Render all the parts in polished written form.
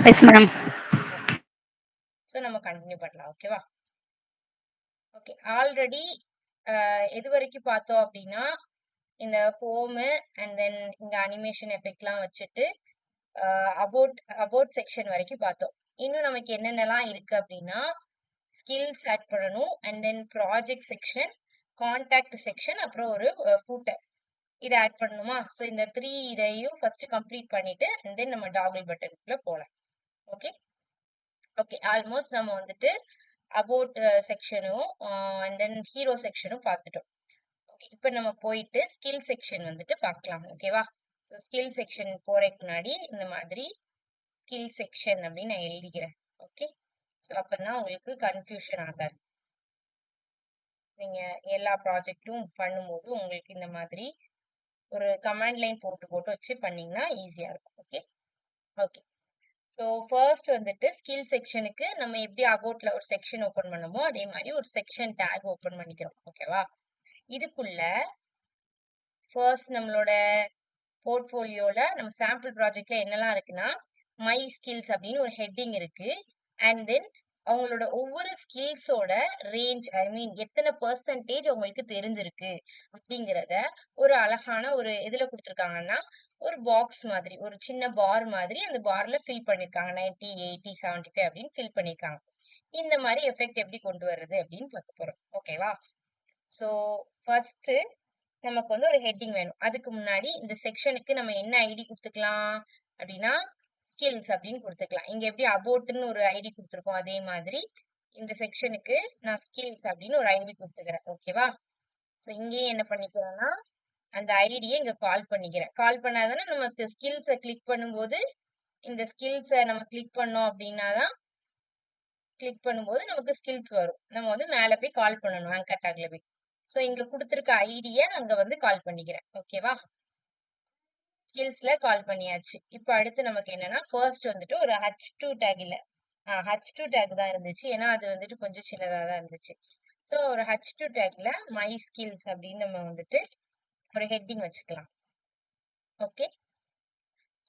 Yes madam. Okay. So நம்ம continue பண்ணலாம். ஓகேவா? ஓகே. ஆல்ரெடி எது வரைக்கும் பார்த்தோம் அப்படின்னா, இந்த ஹோமு அண்ட் தென் இந்த அனிமேஷன் எஃபெக்ட்லாம் வச்சுட்டு அபவுட் செக்ஷன் வரைக்கும் பார்த்தோம். இன்னும் நமக்கு என்னென்னலாம் இருக்கு அப்படின்னா, ஸ்கில்ஸ் ஆட் பண்ணணும் and then project section, contact section, அப்புறம் ஒரு ஃபூட்டர் இதை ஆட் பண்ணணுமா? ஸோ இந்த 3 இதையும் ஃபர்ஸ்ட் கம்ப்ளீட் பண்ணிட்டு அண்ட் தென் நம்ம டாகிள் பட்டனுக்குள்ள போகலாம். Okay okay. ஆல்மோஸ்ட் நம்ம வந்துட்டு அபவுட் செக்ஷனும் அண்ட் தென் ஹீரோ செக்ஷனும் பார்த்துட்டோம். ஓகே. இப்போ நம்ம போயிட்டு ஸ்கில் செக்ஷன் வந்துட்டு பார்க்கலாம். ஓகேவா? ஸோ ஸ்கில் செக்ஷன் போறதுக்கு முன்னாடி இந்த மாதிரி ஸ்கில் செக்ஷன் அப்படின்னு நான் எழுதிக்கிறேன். ஓகே. ஸோ அப்பதான் உங்களுக்கு கன்ஃபியூஷன் ஆகாது. நீங்க எல்லா ப்ராஜெக்டும் பண்ணும்போது உங்களுக்கு இந்த மாதிரி ஒரு கமாண்ட் லைன் போட்டு போட்டு வச்சு பண்ணீங்கன்னா ஈஸியா இருக்கும். Okay okay. ஸோ ஃபர்ஸ்ட் வந்துட்டு ஸ்கில் செக்ஷனுக்கு நம்ம எப்படி அபவுட்ல ஒரு செக்ஷன் ஓப்பன் பண்ணமோ அதே மாதிரி ஒரு செக்ஷன் டேக் ஓப்பன் பண்ணிக்கிறோம். ஓகேவா? இதுக்குள்ள ஃபர்ஸ்ட் நம்மளோட போர்ட்ஃபோலியோல நம்ம சாம்பிள் ப்ராஜெக்ட்ல என்னெல்லாம் இருக்குன்னா, மை ஸ்கில்ஸ் அப்படின்னு ஒரு ஹெட்டிங் இருக்கு. அண்ட் தென் அவங்களோட ஒவ்வொரு ஸ்கில்ஸோட ரேஞ்ச், ஐ மீன் எத்தனை பெர்சன்டேஜ் அவங்களுக்கு தெரிஞ்சிருக்கு அப்படிங்கிறத ஒரு அழகான ஒரு இதுல கொடுத்துருக்காங்கன்னா, ஒரு பாக்ஸ் மாதிரி ஒரு சின்ன பார் மாதிரி அந்த பார்ல ஃபில் பண்ணிருக்காங்க. 90, 80, 75 அப்படின்னு ஃபில் பண்ணிருக்காங்க. இந்த மாதிரி எஃபெக்ட் எப்படி கொண்டு வர்றது அப்படின்னு பார்க்க போறோம். ஓகேவா? ஸோ ஃபர்ஸ்ட் நமக்கு வந்து ஒரு ஹெட்டிங் வேணும். அதுக்கு முன்னாடி இந்த செக்ஷனுக்கு நம்ம என்ன ஐடி கொடுத்துக்கலாம் அப்படின்னா, ஸ்கில்ஸ் அப்படின்னு கொடுத்துக்கலாம். இங்க எப்படி அபோட்னு ஒரு ஐடி கொடுத்துருக்கோம் அதே மாதிரி இந்த செக்ஷனுக்கு நான் ஸ்கில்ஸ் அப்படின்னு ஒரு ஐடி கொடுத்துக்கிறேன். ஓகேவா? ஸோ இங்கேயும் என்ன பண்ணிக்கிறேன்னா, அந்த ஐடியை இங்க கால் பண்ணிக்கிறேன். கால் பண்ணாதானே நமக்கு ஸ்கில்ஸை கிளிக் பண்ணும்போது இந்த ஸ்கில்ஸை நம்ம கிளிக் பண்ணோம் அப்படின்னாதான் கிளிக் பண்ணும்போது நமக்கு ஸ்கில்ஸ் வரும். நம்ம வந்து மேல போய் கால் பண்ணணும் ஆங்கர் டாக்ல போய். ஸோ இங்க கொடுத்துருக்க ஐடியை அங்க வந்து கால் பண்ணிக்கிறேன். ஓகேவா? ஸ்கில்ஸ்ல கால் பண்ணியாச்சு. இப்போ அடுத்து நமக்கு என்னன்னா, ஃபர்ஸ்ட் வந்துட்டு ஒரு H2 டேக் இல்ல H2 டேக் தான் இருந்துச்சு. ஏன்னா அது வந்துட்டு கொஞ்சம் சின்னதா தான் இருந்துச்சு. ஸோ ஒரு H2 டேக்ல மை ஸ்கில்ஸ் அப்படின்னு நம்ம வந்துட்டு ஒரு ஹெட்டிங் வச்சுக்கலாம். ஓகே.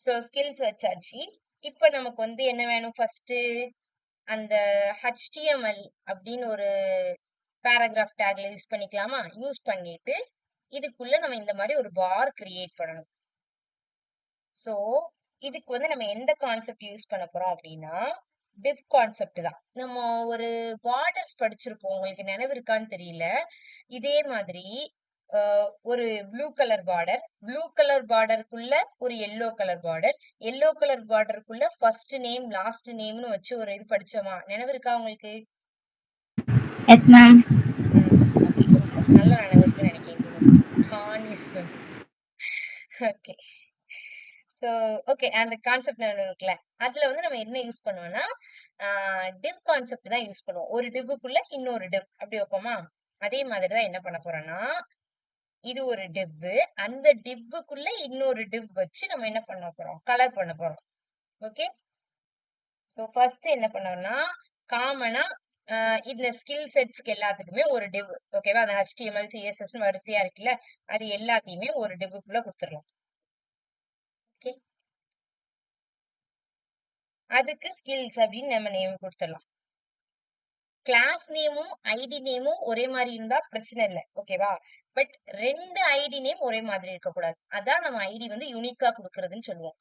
ஸோ ஸ்கில்ஸ் வச்சாச்சு. இப்போ நமக்கு வந்து என்ன வேணும் ஃபர்ஸ்ட், அந்த HTML அப்படின்னு ஒரு பேராகிராஃப் டேக்ல யூஸ் பண்ணிக்கலாமா? யூஸ் பண்ணிட்டு இதுக்குள்ள நம்ம இந்த மாதிரி ஒரு பார் கிரியேட் பண்ணணும். சோ இதுக்கு வந்து நம்ம எந்த கான்செப்ட் யூஸ் பண்ண போறோம் அப்படின்னா, டிவ் கான்செப்ட் தான். நம்ம ஒரு பார்டர்ஸ் படிச்சிருப்போம். உங்களுக்கு நினைவு இருக்கான்னு தெரியல. இதே மாதிரி ஒரு blue colour border, blue colour பார்டருக்குள்ள ஒரு yellow colour border, yellow colour பார்டருக்குள்ள ஃபர்ஸ்ட் நேம் லாஸ்ட் நேம்னு வச்சு ஒரு இது படிச்சோமா? நினைவு இருக்கா உங்களுக்கு? Yes ma'am. Okay super. நல்ல நினைவு இருக்குன்னு நினைக்கிறேன் உங்களுக்கு. ஓகே. So okay. அந்த கான்செப்ட் இருக்குல்ல, அதுல வந்து நம்ம என்ன யூஸ் பண்ணுவோம்னா, டிவ் கான்செப்ட் தான் யூஸ் பண்ணுவோம். ஒரு டிவ்வுக்குள்ள இன்னொரு டிவ் அப்படி வைப்போமா? அதே மாதிரி தான் என்ன பண்ண போறோம்னா, இது ஒரு டிவ், அந்த டிவ்வுக்குள்ள இன்னொரு டிவ் வச்சு நம்ம என்ன பண்ண போறோம்? கலர் பண்ண போறோம். ஓகே. ஸோ ஃபர்ஸ்ட் என்ன பண்ணோம்னா, காமனா இந்த ஸ்கில் செட்ஸ்க்கு எல்லாத்துக்குமே ஒரு டிவ். ஓகேவா? அந்த HTML, CSS வரிசையா இருக்குல்ல, அது எல்லாத்தையுமே ஒரு டிவ்வுக்குள்ள கொடுத்துடலாம். ஓகே. அதுக்கு ஸ்கில்ஸ் அப்படின்னு நம்ம நேம் கொடுத்துடலாம். கிளாஸ் நேமும் ஐடி நேமும் ஒரே மாதிரி இருந்தா பிரச்சனை இல்லை. ஓகேவா? பட் 2 ஐடி நேம் ஒரே மாதிரி இருக்கக்கூடாது. அதான் நம்ம ஐடி வந்து யூனிக்கா கொடுக்கறதுன்னு சொல்லுவோம்.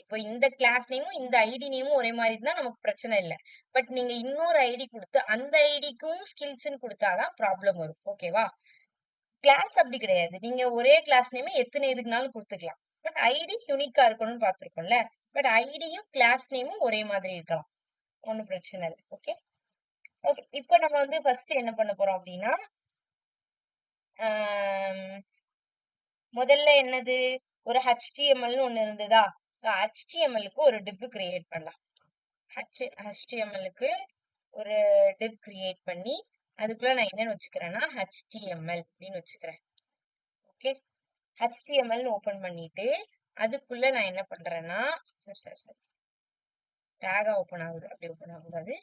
இப்போ இந்த கிளாஸ் நேமும் இந்த ஐடி நேமும் ஒரே மாதிரி இருந்தா நமக்கு பிரச்சனை இல்லை. பட் நீங்க இன்னொரு ஐடி கொடுத்து அந்த ஐடிக்கும் ஸ்கில்ஸ்ன்னு கொடுத்தாதான் ப்ராப்ளம் வரும். ஓகேவா? கிளாஸ் அப்படி கிடையாது. நீங்க ஒரே கிளாஸ் நேம் எத்தனை இதுக்குனாலும் கொடுத்துக்கலாம். பட் ஐடி யூனிக்கா இருக்கணும்னு பார்த்திருக்கோம்ல. பட் ஐடியும் கிளாஸ் நேமும் ஒரே மாதிரி இருக்கலாம். ஒன்னும் பிரச்சனை இல்லை. Okay okay. இப்போ நம்ம வந்து ஃபர்ஸ்ட் என்ன பண்ண போறோம் அப்படின்னா, முதல்ல என்னது, ஒரு HTMLன்னு ஒண்ணு இருந்ததா? ஸோ HTMLக்கு ஒரு டிவ் கிரியேட் பண்ணலாம். HTMLக்கு ஒரு டிவ் கிரியேட் பண்ணி அதுக்குள்ள நான் என்னன்னு வச்சுக்கிறேன்னா HTML அப்படின்னு வச்சுக்கிறேன். ஓகே. HTMLன்னு ஓபன் பண்ணிட்டு அதுக்குள்ள நான் என்ன பண்றேன்னா, சரி டேகா ஓபன் ஆகுது, அப்படி ஓபன் ஆகுது.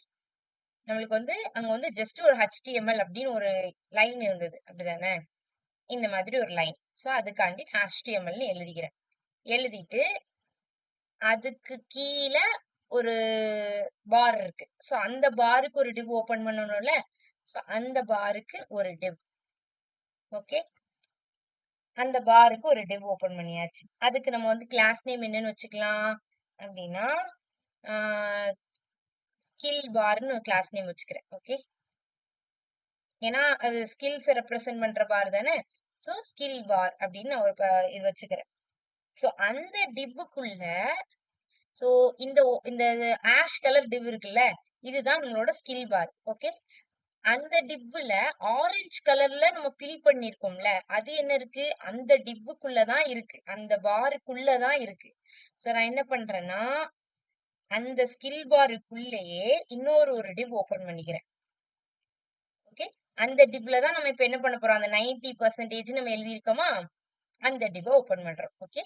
நம்மளுக்கு வந்து அங்க வந்து ஜஸ்ட் ஒரு HTML அப்படின்னு ஒரு லைன் இருந்தது, அப்படிதானே? இந்த மாதிரி ஒரு லைன். ஸோ அதுக்காண்டி HTMLன்னு எழுதிக்கிறேன். எழுதிட்டு அதுக்கு கீழ ஒரு பார் இருக்கு. சோ அந்த பாருக்கு ஒரு டிவ் ஓப்பன் பண்ணணும்ல. சோ அந்த பாருக்கு ஒரு டிவ். ஓகே. அந்த பாருக்கு ஒரு டிவ் ஓப்பன் பண்ணியாச்சு. அதுக்கு நம்ம வந்து கிளாஸ் நேம் என்னன்னு வச்சுக்கலாம் அப்படின்னா, ஆ ஸ்கில் பார்ன்னு ஒரு கிளாஸ் நேம் வச்சுக்கிறேன். ஓகே. ஏன்னா அது ஸ்கில்ஸ் ரெப்ரசென்ட் பண்ற பார் தானே. சோ ஸ்கில் பார் அப்படின்னு நான் ஒரு இது வச்சுக்கிறேன். சோ அந்த டிவ்வுக்குள்ள சோ இந்த ஆஷ் கலர் டிவ் இருக்குல்ல, இதுதான் நம்மளோட ஸ்கில் பார். ஓகே. அந்த டிவ்வுல ஆரஞ்சு கலர்ல நம்ம ஃபில் பண்ணிருக்கோம்ல, அது என்ன இருக்கு? அந்த டிவ்வுக்குள்ள தான் இருக்கு. அந்த பாருக்குள்ள தான் இருக்கு. சோ நான் என்ன பண்றேன்னா, அந்த ஸ்கில் பாருக்குள்ளேயே இன்னொரு ஒரு டிவ் ஓப்பன் பண்ணிக்கிறேன். ஓகே. அந்த டிவ்ல தான் நம்ம இப்ப என்ன பண்ண போறோம்? அந்த 90% நம்ம எழுதியிருக்கோமா? அந்த டிவ்வ ஓப்பன் பண்றோம். ஓகே.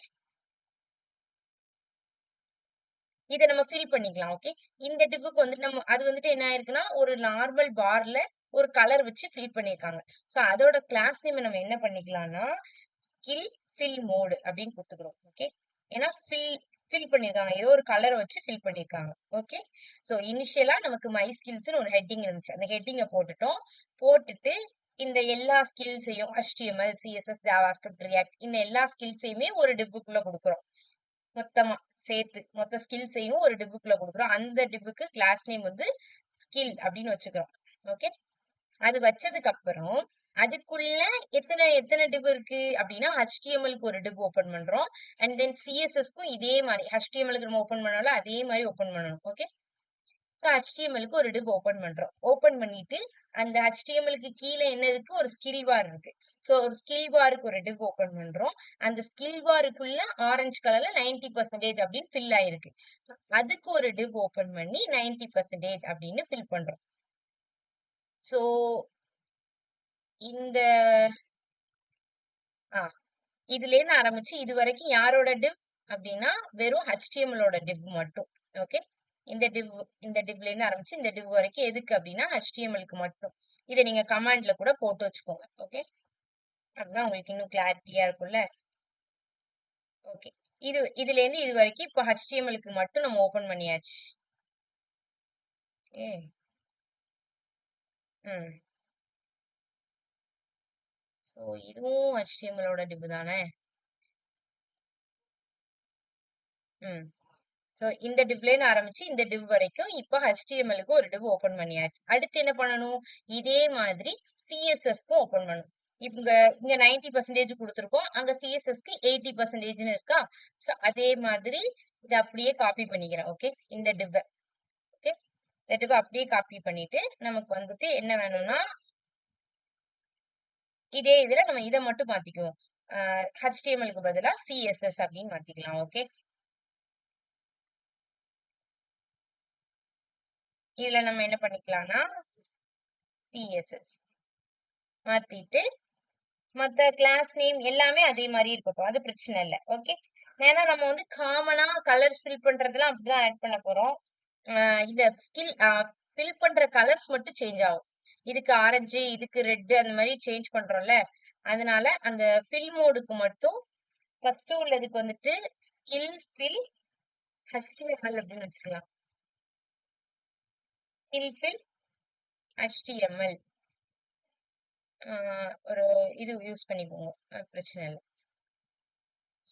இத நம்ம ஃபில் பண்ணிக்கலாம். ஓகே. இந்த டிப்புக்கு வந்துட்டு அது வந்துட்டு என்ன ஆயிருக்குன்னா, ஒரு நார்மல் பார்ல ஒரு கலர் வச்சு ஃபில் பண்ணியிருக்காங்க. சோ அதோட கிளாஸ் நேம் நம்ம என்ன பண்ணிக்கலாம்னா, ஸ்கில் ஃபில் மோடு அப்படின்னு குடுத்துக்கிறோம். ஓகே. ஏன்னா ஃபில் பண்ணியிருக்காங்க. ஏதோ ஒரு கலர வச்சு ஃபில் பண்ணியிருக்காங்க. ஓகே. சோ இனிஷியலா நமக்கு மை ஸ்கில்ஸ்ன்னு ஒரு ஹெட்டிங் இருந்துச்சு. அந்த ஹெட்டிங்க போட்டுட்டோம். போட்டுட்டு இந்த எல்லா ஸ்கில்ஸையும் HTML, CSS, JavaScript, React இந்த எல்லா ஸ்கில்ஸையுமே ஒரு டிப்புக்குள்ள குடுக்குறோம். மொத்தமா சேர்த்து மொத்த ஸ்கில்ஸையும் ஒரு டிப்புக்குள்ள குடுக்குறோம். அந்த டிப்புக்கு கிளாஸ் நேம் வந்து ஸ்கில் அப்படின்னு வச்சுக்கிறோம். ஓகே. அது வச்சதுக்கு அப்புறம் அதுக்குள்ள எத்தனை எத்தனை டிவ் இருக்கு அப்படின்னா HTML-க்கு ஒரு டிவ் ஓபன் பண்றோம். அண்ட் தென் CSS-க்கும் இதே மாதிரி HTML-க்கு நம்ம ஓபன் பண்ணாலும் அதே மாதிரி ஓபன் பண்ணணும். ஓகே. சோ HTML-க்கு ஒரு டிவ் ஓபன் பண்றோம். ஓபன் பண்ணிட்டு அந்த HTML-க்கு கீழ என்ன இருக்கு? ஒரு ஸ்கில் பார் இருக்கு. சோ ஒரு ஸ்கில் பாருக்கு ஒரு டிவ் ஓபன் பண்றோம். அந்த ஸ்கில் பாருக்குள்ள ஆரஞ்சு கலர்ல 90% அப்படின்னு ஃபில் ஆயிருக்கு. So அதுக்கு ஒரு டிவ் ஓபன் பண்ணி 90% அப்படின்னு ஃபில் பண்றோம். சோ இந்த ஆ இதுலேருந்து ஆரம்பிச்சு இது வரைக்கும் யாரோட டிவ் அப்படின்னா வெறும் HTML-ஓட டிவ் மட்டும். ஓகே. இந்த டிவ் இந்த டிவ்ல இருந்து ஆரம்பிச்சு இந்த டிவ் வரைக்கும் எதுக்கு அப்படின்னா HTML-க்கு மட்டும். இத நீங்க கமாண்ட்ல கூட போட்டு வச்சுக்கோங்க. ஓகே. அப்படின்னா உங்களுக்கு இன்னும் கிளாரிட்டியா இருக்கும்ல. ஓகே. இதுல இருந்து இது வரைக்கும் இப்போ HTML-க்கு மட்டும் நம்ம ஓபன் பண்ணியாச்சு. ஓகே. ம். சோ இதுவும் HTML-ஓட டிவ் தானே. ம். சோ இந்த டிவ்ல இருந்து ஆரம்பிச்சு இந்த டிவ் வரைக்கும் இப்போ HTML-க்கு ஒரு டிவ் ஓபன் பண்ணியாச்சு. அடுத்து என்ன பண்ணணும்? இதே மாதிரி CSS-க்கும் ஓபன் பண்ணணும். இங்க இங்க 90% குடுத்துருக்கோம். அங்க CSS-க்கு 80%ன்னு இருக்கா? சோ அதே மாதிரி இத அப்படியே காப்பி பண்ணிக்கிறேன். ஓகே. இந்த டிவ்வ. ஓகே. இந்த டிவ்வ அப்படியே காப்பி பண்ணிட்டு நமக்கு வந்துட்டு என்ன வேணும்னா, இதே இதுல நம்ம இத மட்டும் மாத்திக்குவோம். HTML-க்கு பதிலா CSS அப்படின்னு மாத்திக்கலாம். ஓகே. இதுல நம்ம என்ன பண்ணிக்கலாம்னா, CSS மாத்திட்டு மத்த கிளாஸ் நேம் எல்லாமே அதே மாரி இருக்கட்டும். அது பிரச்சனை இல்ல. ஓகே. ஏன்னா நம்ம வந்து காமனா கலர்ஸ் ஃபில் பண்றதெல்லாம் அப்படிதான் ஆட் பண்ண போறோம். இந்த ஃபில் பண்ற கலர்ஸ் மட்டும் சேஞ்ச் ஆகும். இதுக்கு ஆரஞ்சு, இதுக்கு ரெட் அந்த மாரி சேஞ்ச் பண்றோம்ல. அதனால அந்த ஃபில் மோடுக்கு மட்டும் ஃபர்ஸ்ட் உள்ளதுக்கு வந்துட்டு ஸ்கில் ஃபில் HTML அப்படின்னு வச்சுக்கலாம். ஸ்கில் ஃபில் HTML ஒரு இது யூஸ் பண்ணிக்கோங்க. பிரச்சனை இல்ல.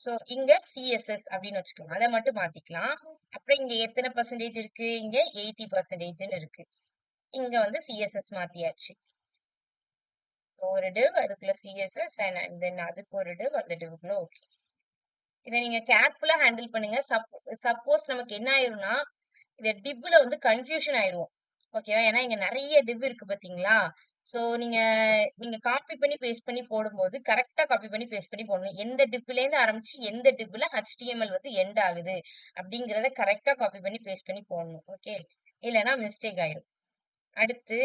சோ இங்க CSS அப்படின்னு வச்சுக்கலாம். அத மட்டும் மாத்திக்கலாம். அப்புறம் இங்க எத்தனை பெர்சன்டேஜ் இருக்கு? இங்க 80%ன்னு இருக்கு. இங்க வந்து CSS மாத்தியாச்சு. ஒரு div அதுக்குள்ள CSS and then அதுக்கு ஒரு div அந்த divக்குள்ள ஓகே. இத நீங்க கேர்ஃபுல்லா ஹேண்டில் பண்ணுங்க. சப்போஸ் நமக்கு என்ன ஆயிரும்னா, இந்த divல வந்து கன்ஃபியூஷன் ஆயிருவோம். ஓகேவா? ஏன்னா இங்க நெறைய div இருக்கு பாத்தீங்களா? சோ நீங்க நீங்க காப்பி பண்ணி பேஸ்ட் பண்ணி போடும்போது கரெக்ட்டா காப்பி பண்ணி பேஸ்ட் பண்ணி போடணும். எந்த divல இருந்து ஆரம்பிச்சு எந்த divல HTML வந்து எண்ட் ஆகுது அப்படிங்கிறத கரெக்ட்டா காப்பி பண்ணி பேஸ்ட் பண்ணி போடணும். ஓகே. இல்லன்னா மிஸ்டேக் ஆயிரும். அடுத்து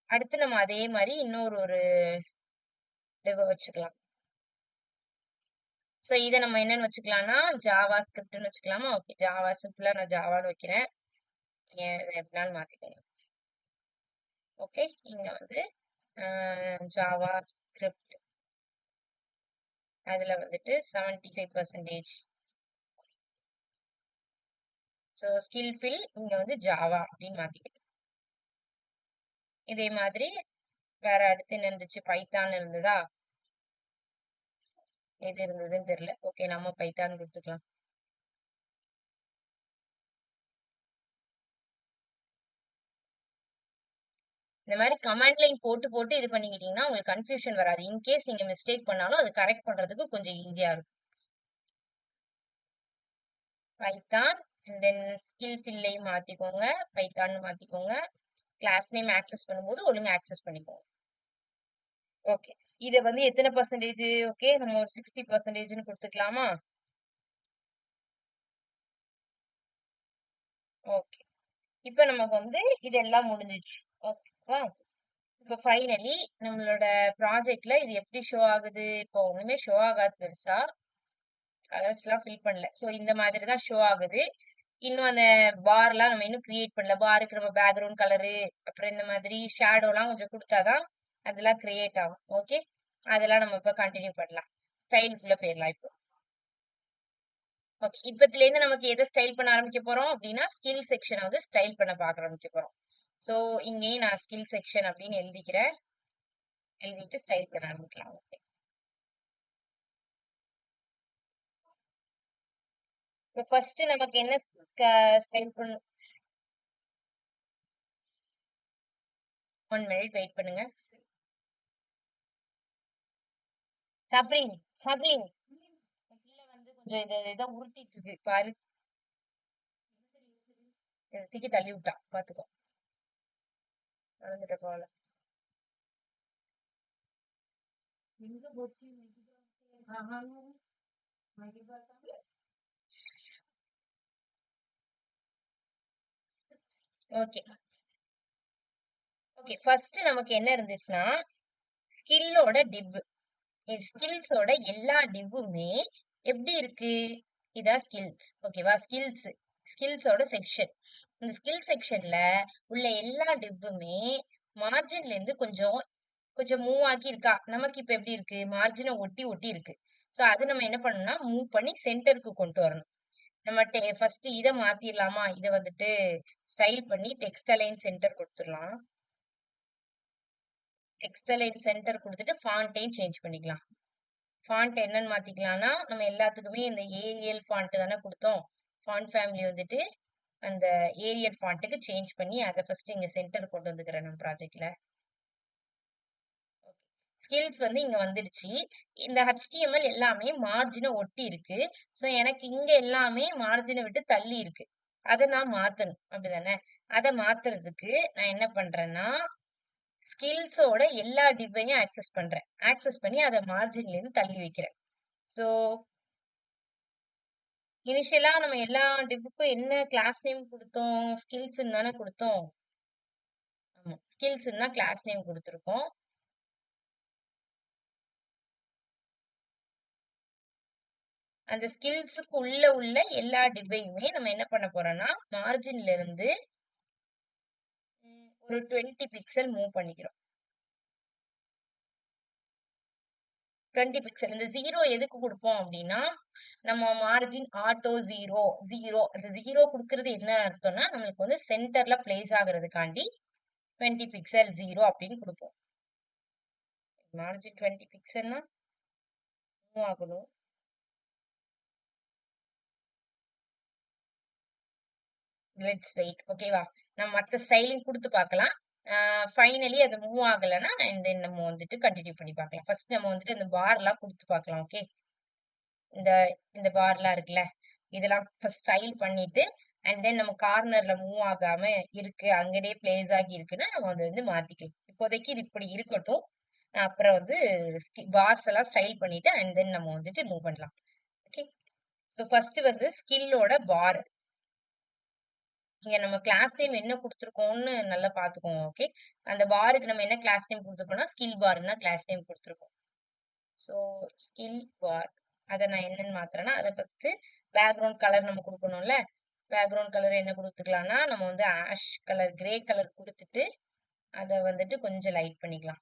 அடுத்து நம்ம அதே மாரி இன்னொரு ஒரு div வச்சுக்கலாம். சோ இத நம்ம என்னன்னு வச்சுக்கலாம்னா, ஜாவா ஸ்கிரிப்ட்ன்னு வச்சுக்கலாமா? ஓகே. ஜாவா சிம்பிளா நான் ஜாவான்னு வைக்கிறேன். நீங்க இத எப்படினாலும் மாத்திக்கோங்க. ஓகே. இங்க வந்து ஜாவா ஸ்கிரிப்ட் அதுல வந்துட்டு 75%. ஸோ ஸ்கில் ஃபில் இங்க வந்து ஜாவா அப்படின்னு மாத்திக்கிட்டேன். இதே மாதிரி வேற அடுத்து என்ன இருந்துச்சு? பைத்தான் இருந்ததா? எது இருந்ததுன்னு தெரியல. ஓகே, நம்ம பைத்தான் கொடுத்துக்கலாம். இந்த மாதிரி கமாண்ட் லைன் போட்டு போட்டு இது பண்ணிக்கிட்டீங்கன்னா உங்களுக்கு கன்ஃபியூஷன் வராது. இன்கேஸ் நீங்க மிஸ்டேக் பண்ணாலும் அது கரெக்ட் பண்றதுக்கு கொஞ்சம் ஈஸியா இருக்கும். பைத்தான் அண்ட் தென் ஸ்கில் ஃபில்லை மாத்திக்கோங்க, பைத்தான் மாத்திக்கோங்க. கிளாஸ் நேம் ஆக்சஸ் பண்ணும்போது ஒழுங்கா ஆக்சஸ் பண்ணிக்கோங்க. ஓகே, இதை வந்து எத்தனை பர்சன்டேஜ்? ஓகே, நம்ம ஒரு 60%ன்னு கொடுத்துக்கலாமா? ஓகே, இப்ப நமக்கு வந்து இதெல்லாம் முடிஞ்சிச்சு. ஓகேவா? இப்ப ஃபைனலி நம்மளோட ப்ராஜெக்ட்ல இது எப்படி ஷோ ஆகுது? இப்போ ஒண்ணுமே ஷோ ஆகாது பெருசா. கலர்ஸ் எல்லாம் ஃபில் பண்ணல. ஸோ இந்த மாதிரி தான் ஷோ ஆகுது. இன்னும் அந்த பார்லாம் நம்ம இன்னும் கிரியேட் பண்ணல. பாருக்கு நம்ம பேக்ரவுண்ட் கலரு, அப்புறம் இந்த மாதிரி ஷேடோலாம் கொஞ்சம் கொடுத்தாதான் அதெல்லாம் கிரியேட் ஆகும். ஓகே, அதெல்லாம் நம்ம இப்ப கண்டினியூ பண்ணலாம். ஸ்டைலுக்குள்ள போயிடலாம் இப்போ. ஓகே, இப்பத்துல இருந்து நமக்கு எதை ஸ்டைல் பண்ண ஆரம்பிக்க போறோம் அப்படின்னா ஸ்கில் செக்ஷனை வந்து ஸ்டைல் பண்ண பார்க்க ஆரம்பிக்க போறோம். ஸோ இங்கேயும் நான் ஸ்கில் செக்ஷன் அப்படின்னு எழுதிக்கிறேன். எழுதிட்டு ஸ்டைல் பண்ண ஆரம்பிக்கலாம். ஓகே, இப்போ ஃபர்ஸ்ட் நமக்கு என்ன ஸ்டைல் பண்ணணும்? 1 மினிட் வெயிட் பண்ணுங்க. சப்ரீன், சப்ரீன், பிள்ளை வந்து கொஞ்சம் இதை உருட்டிட்டு இருக்கு பாரு. இதை தூக்கி தள்ளி விட்டா, பாத்துக்கோ. நடந்துட்ட போல. எங்க போச்சு? ஓகே, ஓகே, ஃபர்ஸ்ட் நமக்கு என்ன இருந்துச்சுன்னா ஸ்கில்லோட டிவ். ஸ்கில்ஸோட எல்லா டிவ்வுமே எப்படி இருக்கு? இதான் ஸ்கில்ஸ். ஓகேவா? ஸ்கில்ஸோட செக்ஷன். இந்த ஸ்கில் செக்ஷன்ல உள்ள எல்லா டிவ்வுமே மார்ஜின்ல இருந்து கொஞ்சம் கொஞ்சம் மூவ் ஆகி இருக்கா? நமக்கு இப்ப எப்படி இருக்கு? மார்ஜினை ஒட்டி ஒட்டி இருக்கு. சோ அது நம்ம என்ன பண்ணணும்னா மூவ் பண்ணி சென்டருக்கு கொண்டு வரணும். நம்ம ஃபர்ஸ்ட் இதை மாத்திரலாமா? இதை வந்துட்டு ஸ்டைல் பண்ணி டெக்ஸ்ட் அலைன் சென்டர் கொடுத்துடலாம். டெக்ஸ்ட் அலைன் சென்டர் கொடுத்துட்டு ஃபாண்ட்டையும் சேஞ்ச் பண்ணிக்கலாம். ஃபாண்ட் என்னன்னு மாத்திக்கலாம்னா நம்ம எல்லாத்துக்குமே இந்த ஏரியல் ஃபாண்ட் தானே கொடுத்தோம். ஃபாண்ட் ஃபேமிலி வந்துட்டு அந்த ஏரியல் ஃபாண்ட்டுக்கு சேஞ்ச் பண்ணி அதை ஃபர்ஸ்ட் இங்க சென்டர் கொண்டு வந்துக்கிறேன் நம்ம ப்ராஜெக்ட்ல. ஸ்கில்ஸ் வந்து இங்க வந்துடுச்சு. இந்த HTML எல்லாமே மார்ஜினை ஒட்டி இருக்கு. சோ எனக்கு இங்க எல்லாமே மார்ஜினை விட்டு தள்ளி இருக்கு. அதை நான் மாத்தணும், அப்படிதானே? அதை மாத்துறதுக்கு நான் என்ன பண்றேன்னா ஸ்கில்ஸோட எல்லா டிவையும் ஆக்சஸ் பண்றேன். ஆக்சஸ் பண்ணி அதை மார்ஜின்ல இருந்து தள்ளி வைக்கிறேன். சோ இனிஷியலா நம்ம எல்லா டிவ்வுக்கும் என்ன கிளாஸ் நேம் கொடுத்தோம்? ஸ்கில்ஸ் தானே கொடுத்தோம். ஆமா, ஸ்கில்ஸ் தான் கிளாஸ் நேம் கொடுத்துருக்கோம். அந்த ஸ்கில்ஸுக்கு உள்ள எல்லா டிவையுமே நம்ம என்ன பண்ண போறோம்னா மார்ஜின்ல இருந்து ஒரு 20 பிக்சல் மூவ் பண்ணிக்கிறோம். 20 பிக்சல். இந்த 0 எதுக்கு கொடுப்போம் அப்படின்னா நம்ம மார்ஜின் ஆட்டோ 0 அந்த 0 கொடுக்கறது என்ன அர்த்தம்னா நம்மளுக்கு வந்து சென்டர்ல பிளேஸ் ஆகுறதுக்காண்டி 20 பிக்சல் 0 அப்படின்னு கொடுப்போம். மார்ஜின் 20 பிக்சல்னா மூவ் ஆகணும். Let's wait. ஓகேவா? நம்ம மத்த ஸ்டைலிங் கொடுத்து பார்க்கலாம். ஃபைனலி அது மூவ் ஆகலைன்னா நம்ம வந்துட்டு கண்டினியூ பண்ணி பார்க்கலாம். ஃபர்ஸ்ட் நம்ம வந்துட்டு இந்த பார்லாம் கொடுத்து பார்க்கலாம். ஓகே, இந்த இந்த பார்லாம் இருக்குல்ல, இதெல்லாம் ஃபர்ஸ்ட் ஸ்டைல் பண்ணிட்டு அண்ட் தென் நம்ம கார்னர்ல மூவ் ஆகாம இருக்கு, அங்கடே பிளேஸ் ஆகி இருக்குன்னா நம்ம அதை வந்து மாத்திக்கலாம். இப்போதைக்கு இது இப்படி இருக்கட்டும். நான் அப்புறம் வந்து பார்ஸ் எல்லாம் ஸ்டைல் பண்ணிட்டு அண்ட் தென் நம்ம வந்துட்டு மூவ் பண்ணலாம். ஓகே, ஸோ ஃபர்ஸ்ட் வந்து ஸ்கில்லோட பார். இங்க நம்ம கிளாஸ் நேம் என்ன கொடுத்துருக்கோம்னு நல்லா பாத்துக்கோங்க. ஓகே, அந்த பாருக்கு நம்ம என்ன கிளாஸ் நேம் கொடுத்துருக்கோம்னா ஸ்கில் பார்னா கிளாஸ் நேம் கொடுத்துருக்கோம். ஸோ ஸ்கில் பார் அதை நான் என்னன்னு மாத்துறேன்னா அதை ஃபர்ஸ்ட் பேக்ரவுண்ட் கலர் நம்ம கொடுக்கணும்ல. பேக்ரவுண்ட் கலர் என்ன கொடுத்துக்கலாம்னா நம்ம வந்து ஆஷ் கலர், கிரே கலர் கொடுத்துட்டு அதை வந்துட்டு கொஞ்சம் லைட் பண்ணிக்கலாம்.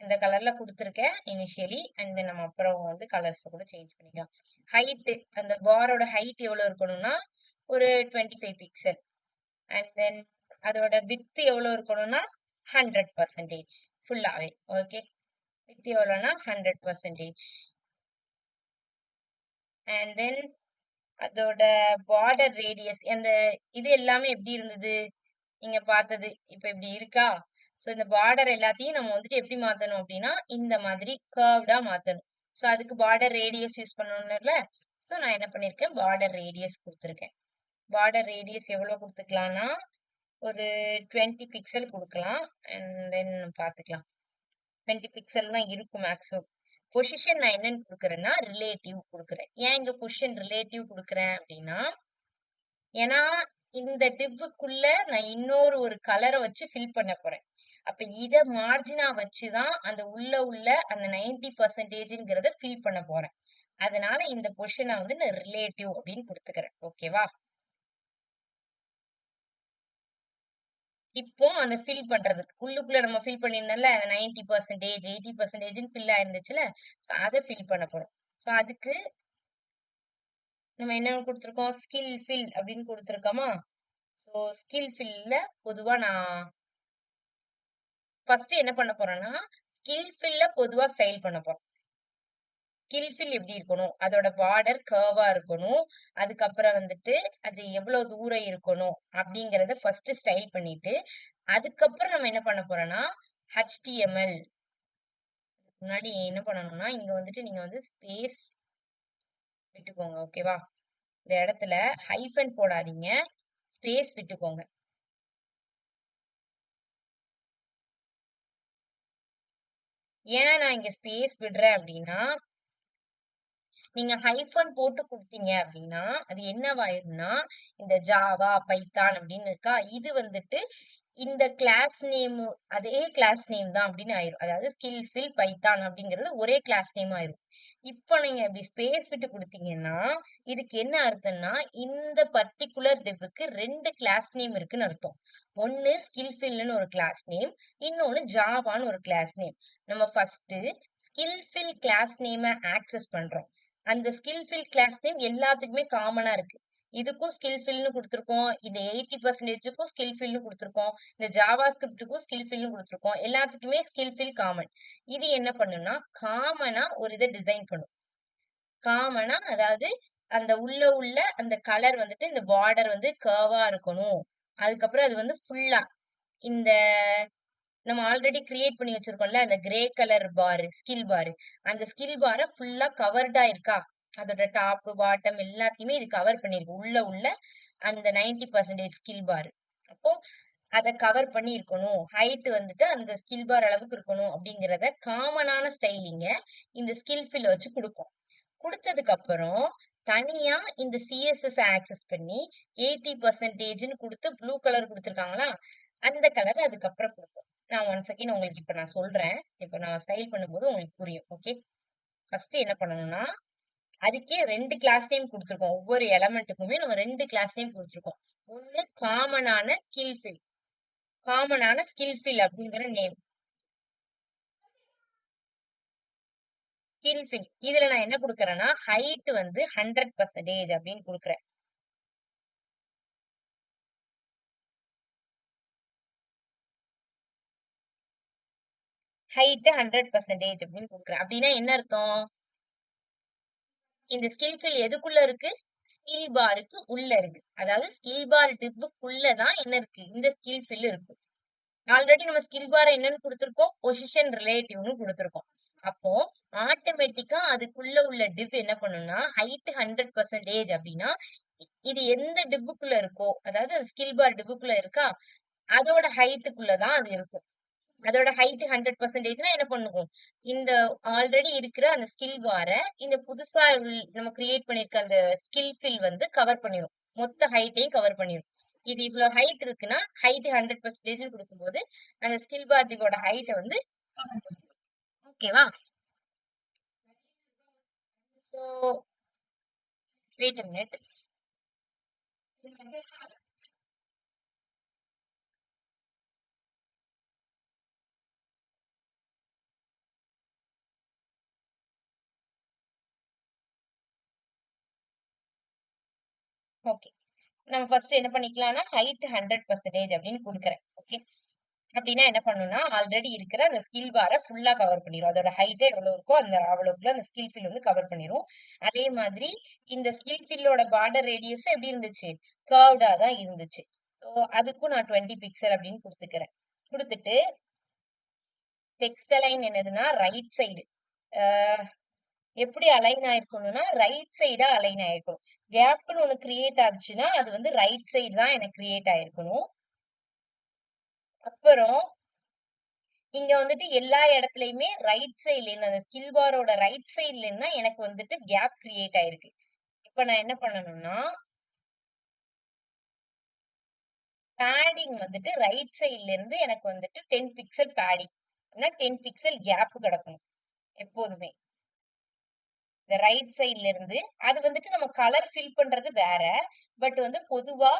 இந்த கலர்ல குடுத்துருக்கேன் இனிஷியலி. அண்ட் தென் நம்ம அப்புறம் வந்து கலர்ஸ் கூட சேஞ்ச் பண்ணிக்கலாம். ஹைட், அந்த பாரோட ஹைட் எவ்வளவு இருக்கணும்னா ஒரு 25 பிக்சல். அண்ட் தென் அதோட வித் எவ்வளவு இருக்கணும்னா 100% ஃபுல்லாவே. ஓகே, வித் எவ்வளவுனா 100%. அண்ட் தென் அதோட பார்டர் ரேடியஸ், அந்த இது எல்லாமே எப்படி இருந்தது நீங்க பார்த்தது இப்ப இப்படி இருக்கா? சோ இந்த பார்டர் எல்லாத்தையும் நம்ம வந்துட்டு எப்படி மாத்தணும் அப்படின்னா இந்த மாதிரி கர்வ்டா மாத்தணும். சோ அதுக்கு பார்டர் ரேடியஸ் யூஸ் பண்ணணும்ல. சோ நான் என்ன பண்ணிருக்கேன், பார்டர் ரேடியஸ் கொடுத்திருக்கேன். பார்டர் ரேடியஸ் எவ்வளவு கொடுத்துக்கலாம்னா ஒரு 20 பிக்சல் கொடுக்கலாம். அண்ட் தென் பாத்துக்கலாம், 20 பிக்சல் தான் இருக்கும் மேக்ஸிமம். பொசிஷன் நான் என்னன்னு கொடுக்குறேன்னா ரிலேட்டிவ் கொடுக்குறேன். ஏன் இங்க பொசிஷன் ரிலேட்டிவ் கொடுக்குறேன் அப்படின்னா, ஏன்னா இந்த டிவ்வுக்குள்ள நான் இன்னொரு ஒரு கலரை வச்சு ஃபில் பண்ண போறேன். அப்ப இத மார்ஜினா வச்சுதான் அந்த உள்ள அந்த 90%ங்கிறத ஃபில் பண்ண போறேன். அதனால இந்த பொசிஷனை வந்து நான் ரிலேட்டிவ் அப்படின்னு கொடுத்துக்கிறேன். ஓகேவா? இப்போ அந்த ஃபில் பண்றதுக்கு உள்ளுக்குள்ள நம்ம ஃபில் பண்ணிருந்தோம்ல 90%, 80%ன்னு ஃபில் ஆயிருந்துச்சுல. சோ அதை ஃபில் பண்ண போறோம். சோ அதுக்கு நம்ம என்ன கொடுத்துருக்கோம், ஸ்கில் ஃபில் அப்படின்னு கொடுத்துருக்கோமா. சோ ஸ்கில் ஃபில்ல பொதுவா நான் ஃபர்ஸ்ட் என்ன பண்ண போறேன்னா ஸ்கில் ஃபில்ல பொதுவா ஸ்டைல் பண்ண போறோம். ஸ்கில் ஃபில் எப்படி இருக்கணும், அதோட பார்டர் கர்வா இருக்கணும். அதுக்கப்புறம் வந்துட்டு அது எவ்வளவு தூரம் இருக்கணும் அப்படிங்கறத ஃபர்ஸ்ட் ஸ்டைல் பண்ணிட்டு, அதுக்கப்புறம் நம்ம என்ன பண்ண போறோம்னா HTML. முன்னாடி என்ன பண்ணணும்னா இங்க வந்துட்டு நீங்க வந்து ஸ்பேஸ் விட்டுக்கோங்க. ஓகேவா? இந்த இடத்துல ஹைஃபன் போடாதீங்க, ஸ்பேஸ் விட்டுக்கோங்க. ஏன் நான் இங்க ஸ்பேஸ் விடுறேன் அப்படின்னா, நீங்க ஹைஃபன் போட்டு கொடுத்தீங்க அப்படின்னா அது என்னவாயிரும்னா இந்த ஜாவா பைத்தான் அப்படின்னு இருக்கா, இது வந்துட்டு இந்த கிளாஸ் நேம் அதே கிளாஸ் நேம் தான் அப்படின்னு ஆயிரும். அதாவது ஸ்கில் ஃபில் பைத்தான் அப்படிங்கிறது ஒரே கிளாஸ் நேம் ஆயிரும். இப்போ நீங்க இப்படி ஸ்பேஸ் விட்டு கொடுத்தீங்கன்னா இதுக்கு என்ன அர்த்தம்னா இந்த பர்டிகுலர் டிவ்வுக்கு 2 கிளாஸ் நேம் இருக்குன்னு அர்த்தம். ஒன்னு ஸ்கில் ஃபில்னு ஒரு கிளாஸ் நேம், இன்னொன்னு ஜாவான்னு ஒரு கிளாஸ் நேம். நம்ம ஃபர்ஸ்ட் ஸ்கில் ஃபில் கிளாஸ் நேமை ஆக்சஸ் பண்றோம். அந்த ஸ்கில் ஃபில் கிளாஸ் நேம் எல்லாத்துக்குமே காமனா இருக்கு. இதுக்கும் ஸ்கில் ஃபில்னு கொடுத்துருக்கோம், இந்த 80%க்கும் ஸ்கில் ஃபில்னு கொடுத்துருக்கோம், இந்த ஜாவா ஸ்கிரிப்டுக்கும் ஸ்கில் ஃபில்னு கொடுத்துருக்கோம். எல்லாத்துக்குமே ஸ்கில் ஃபில் காமன். இது என்ன பண்ணும்னா காமனா ஒரு இதை டிசைன் பண்ணும். காமனா அதாவது அந்த உள்ள அந்த கலர் வந்துட்டு இந்த பார்டர் வந்து கர்வா இருக்கணும். அதுக்கப்புறம் அது வந்து ஃபுல்லா இந்த நம்ம ஆல்ரெடி கிரியேட் பண்ணி வச்சிருக்கோம்ல அந்த கிரே கலர் பார், ஸ்கில் பார், அந்த ஸ்கில் பாரை ஃபுல்லா கவர்டா இருக்கா, அதோட டாப் பாட்டம் எல்லாத்தையுமே இது கவர் பண்ணிருக்கு. உள்ள அந்த 90% ஸ்கில் பார். அப்போ அதை கவர் பண்ணி இருக்கணும். ஹைட் வந்துட்டு அந்த ஸ்கில் பார் அளவுக்கு இருக்கணும் அப்படிங்கறத காமனான ஸ்டைலிங்க இந்த ஸ்கில் ஃபில் வச்சு கொடுப்போம். கொடுத்ததுக்கு அப்புறம் தனியா இந்த CSS ஆக்சஸ் பண்ணி 80%ன்னு கொடுத்து ப்ளூ கலர் கொடுத்துருக்காங்களா, அந்த கலர் அதுக்கப்புறம் கொடுப்போம். நான் ஒன் செகண்ட் உங்களுக்கு இப்ப நான் சொல்றேன். இப்ப நான் ஸ்டைல் பண்ணும்போது உங்களுக்கு புரியும். ஓகே, ஃபர்ஸ்ட் என்ன பண்ணணும்னா அதுக்கே 2 கிளாஸ் நேம் கொடுத்துருக்கோம். ஒவ்வொரு எலமெண்ட்டுக்குமே நம்ம 2 கிளாஸ் நேம் கொடுத்துருக்கோம். ஒன்னு காமனான ஸ்கில் ஃபில், காமனான ஸ்கில் ஃபில் அப்படிங்கிற நேம். ஸ்கில் ஃபில் இதுல நான் என்ன கொடுக்கறேன்னா ஹைட் வந்து 100% அப்படின்னு கொடுக்குறேன். ஹைட் 100% அப்படின்னு கொடுக்குறேன். அப்படின்னா என்ன அர்த்தம், இந்த ஸ்கில் ஃபில் எதுக்குள்ள இருக்கு, ஸ்கில் பாருக்கு உள்ள இருக்கு. அதாவது ஸ்கில் பார் டிப்புக்குள்ளதான் என்ன இருக்கு, இந்த ஸ்கில் ஃபில் இருக்கு. ஆல்ரெடி நம்ம ஸ்கில் பார் என்னன்னு கொடுத்திருக்கோம், பொசிஷன் ரிலேட்டிவ்னு கொடுத்திருக்கோம். அப்போ ஆட்டோமேட்டிக்கா அதுக்குள்ள உள்ள டிவ் என்ன பண்ணும்னா ஹைட் 100% அப்படின்னா இது எந்த டிப்புக்குள்ள இருக்கோ, அதாவது ஸ்கில் பார் டிப்புக்குள்ள இருக்கா அதோட ஹைட்டுக்குள்ளதான் அது இருக்கும். அதோட ஹைட் 100%னா என்ன பண்ணுவோம், இந்த ஆல்ரெடி இருக்கிற அந்த ஸ்கில் பார இந்த புதுசா நம்ம கிரியேட் பண்ணிருக்க அந்த ஸ்கில் ஃபில் வந்து கவர் பண்ணிரும். மொத்த ஹைட்டையும் கவர் பண்ணிரும். இது இவ்வளவு ஹைட் இருக்குன்னா ஹைட் 100% கொடுக்கும்போது அந்த ஸ்கில் பார் ஹைட்டை வந்து ஓகேவா. So wait a minute. Okay. நம்ம ஃபர்ஸ்ட் என்ன பண்ணிக்கலாம்னா ஹைட் 100% அப்படின்னு குடுக்குறேன். ஓகே. அப்படின்னா என்ன பண்ணணும்னா, ஆல்ரெடி இருக்கிற அந்த ஸ்கில் பார ஃபுல்லா கவர் பண்ணிரும். அதோட ஹைட்டே எவ்வளவு இருக்கோ அந்த அவ்வளவுக்குள்ள அந்த ஸ்கில் ஃபில் வந்து கவர் பண்ணிரும். அதே மாதிரி இந்த ஸ்கில் ஃபில்லோட பார்டர் ரேடியஸும் எப்படி இருந்துச்சு? கர்வ்டா தான் இருந்துச்சு. சோ அதுக்கும் நான் 20 பிக்சல் அப்படின்னு குடுத்துக்கிறேன். குடுத்துட்டு டெக்ஸ்ட் அலைன் என்னதுன்னா ரைட் சைடு. அ எப்படி அலைன் ஆயிருக்கணும்னா, ரைட் சைடா அலைன் ஆயிருக்கணும். கேப்ன்னு ஒண்ணு கிரியேட் ஆச்சுன்னா, அது வந்து ரைட் சைடு தான் எனக்கு கிரியேட் ஆயிருக்கணும். அப்புறம் இங்க வந்துட்டு எல்லா இடத்துலயுமே ரைட் சைடுல இருந்து அந்த ஸ்கில் பாரோட ரைட் சைடுல இருந்தா எனக்கு வந்துட்டு கேப் கிரியேட் ஆயிருக்கு. இப்ப நான் என்ன பண்ணணும்னா, பேடிங் வந்துட்டு ரைட் சைடுல இருந்து எனக்கு வந்துட்டு 10 பிக்சல் பேடிங். அப்படின்னா 10 பிக்சல் கேப் கிடக்கணும் எப்போதுமே. இந்த ரைட் சைடுல இருந்து அது வந்துட்டு நம்ம கலர் ஃபில் பண்றது வேற. பட் வந்து பொதுவா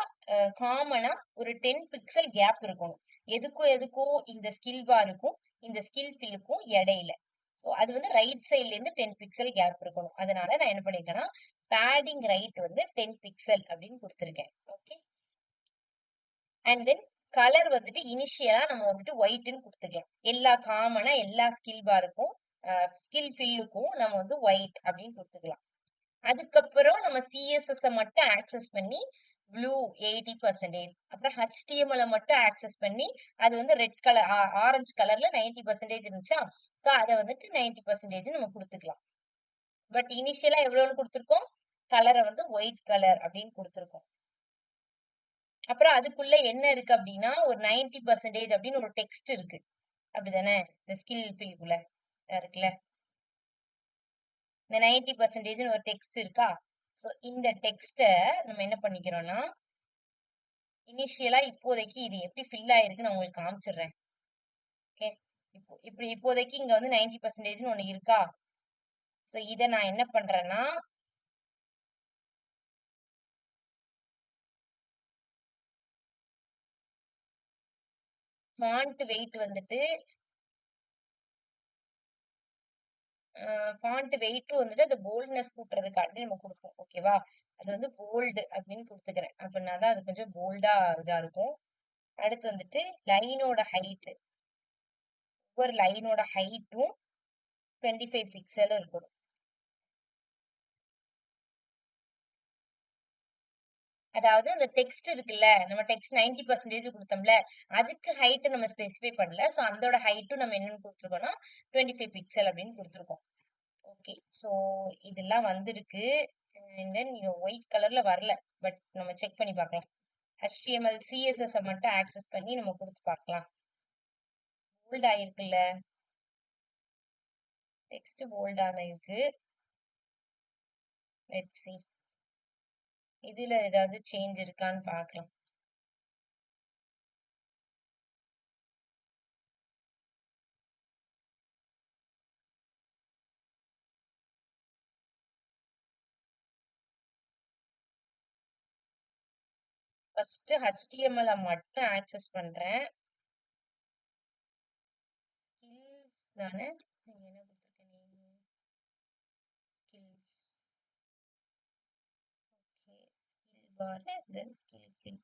காமனா ஒரு 10 பிக்சல் கேப் இருக்கணும். எதுக்கும் எதுக்கும் இந்த ஸ்கில் பாருக்கும் இந்த ஸ்கில் ஃபில்லுக்கும் இடையில. சோ அது வந்து ரைட் சைடுல இருந்து 10 பிக்சல் கேப் இருக்கணும். அதனால நான் என்ன பண்ணிருக்கேன்னா, பேடிங் ரைட் வந்து 10 பிக்சல் அப்படின்னு குடுத்திருக்கேன். ஓகே. அண்ட் தென் கலர் வந்துட்டு இனிஷியலா நம்ம வந்துட்டு ஒயிட்ன்னு குடுத்துக்கலாம். காமனா எல்லா ஸ்கில் பாருக்கும் ஸ்கில் ஃபில்லுக்கும் நம்ம வந்து ஒயிட் அப்படின்னு குடுத்துக்கலாம். அதுக்கப்புறம் நம்ம சிஎஸ்எஸ் மட்டும் ஆக்சஸ் பண்ணி ப்ளூ 80%, அப்புறம் HTML மட்டும் ஆக்சஸ் பண்ணி அது வந்து ரெட் கலர் ஆரஞ்சு கலர்ல 90% இருந்துச்சா, சோ அத வந்துட்டு 90% நம்ம கொடுத்துக்கலாம். பட் இனிஷியலா எவ்வளவுன்னு கொடுத்திருக்கோம்? கலரை வந்து ஒயிட் கலர் அப்படின்னு கொடுத்திருக்கோம். அப்புறம் அதுக்குள்ள என்ன இருக்கு அப்படின்னா ஒரு 90% அப்படின்னு ஒரு டெக்ஸ்ட் இருக்கு. அப்படிதானே? இந்த ஸ்கில் ஃபில்குள்ள இருக்குல்ல, இந்த 90% ஒரு டெக்ஸ்ட் இருக்கா? சோ இந்த டெக்ஸ்ட நம்ம என்ன பண்ணிக்கிறோம்னா, இனிஷியலா இப்போதைக்கு இது எப்படி ஃபில் ஆயிருக்கு நான் உங்களுக்கு காமிச்சிடுறேன். ஓகே. இப்போதைக்கு இங்க வந்து 90% ஒண்ணு இருக்கா? சோ இத நான் என்ன பண்றேன்னா, ஃபாண்ட் வெயிட் வந்துட்டு ஃபாண்ட் வெயிட்டும் வந்துட்டு அந்த போல்ட்னஸ் கூட்டுறதுக்காண்டி நம்ம கொடுப்போம். ஓகேவா? அது வந்து போல்டு அப்படின்னு கொடுத்துக்கிறேன். அப்படின்னா தான் அது கொஞ்சம் போல்டா இதா இருக்கும். அடுத்து வந்துட்டு லைனோட ஹைட், ஒவ்வொரு லைனோட ஹைட்டும் 25 பிக்சல் இருக்கணும். அதாவது அந்த டெக்ஸ்ட் இருக்குல்ல, நம்ம டெக்ஸ்ட் 90% குடுத்தோம்ல, அதுக்கு ஹைட் நம்ம ஸ்பெசிஃபை பண்ணல. சோ அதோட ஹைட்டும் நம்ம என்னன்னு குடுத்துருக்கோம்னா 25 பிக்சல் அப்படின்னு குடுத்துருக்கோம். ஓகே. சோ இதெல்லாம் வந்திருக்கு. அண்ட் தென் நீங்க ஒயிட் கலர்ல வரல. பட் நம்ம செக் பண்ணி பார்க்கலாம். HTML, CSS மட்டும் ஆக்சஸ் பண்ணி நம்ம குடுத்து பார்க்கலாம். போல்ட் ஆயிருக்குல்ல, டெக்ஸ்ட் போல்ட் ஆயிருக்கு. Let's see. இதுல ஏதாவது சேஞ்ச் இருக்கான்னு பார்க்கலாம். ஃபர்ஸ்ட் HTML மட்டும் ஆக்சஸ் பண்றேன். ஸ்கில்ஸ் தானே? நீங்க என்ன கொடுத்துருக்கீங்க? ஸ்கில்ஸ். ஓகே. ஸ்கில் பார் தென் ஸ்கில் ஃபில்.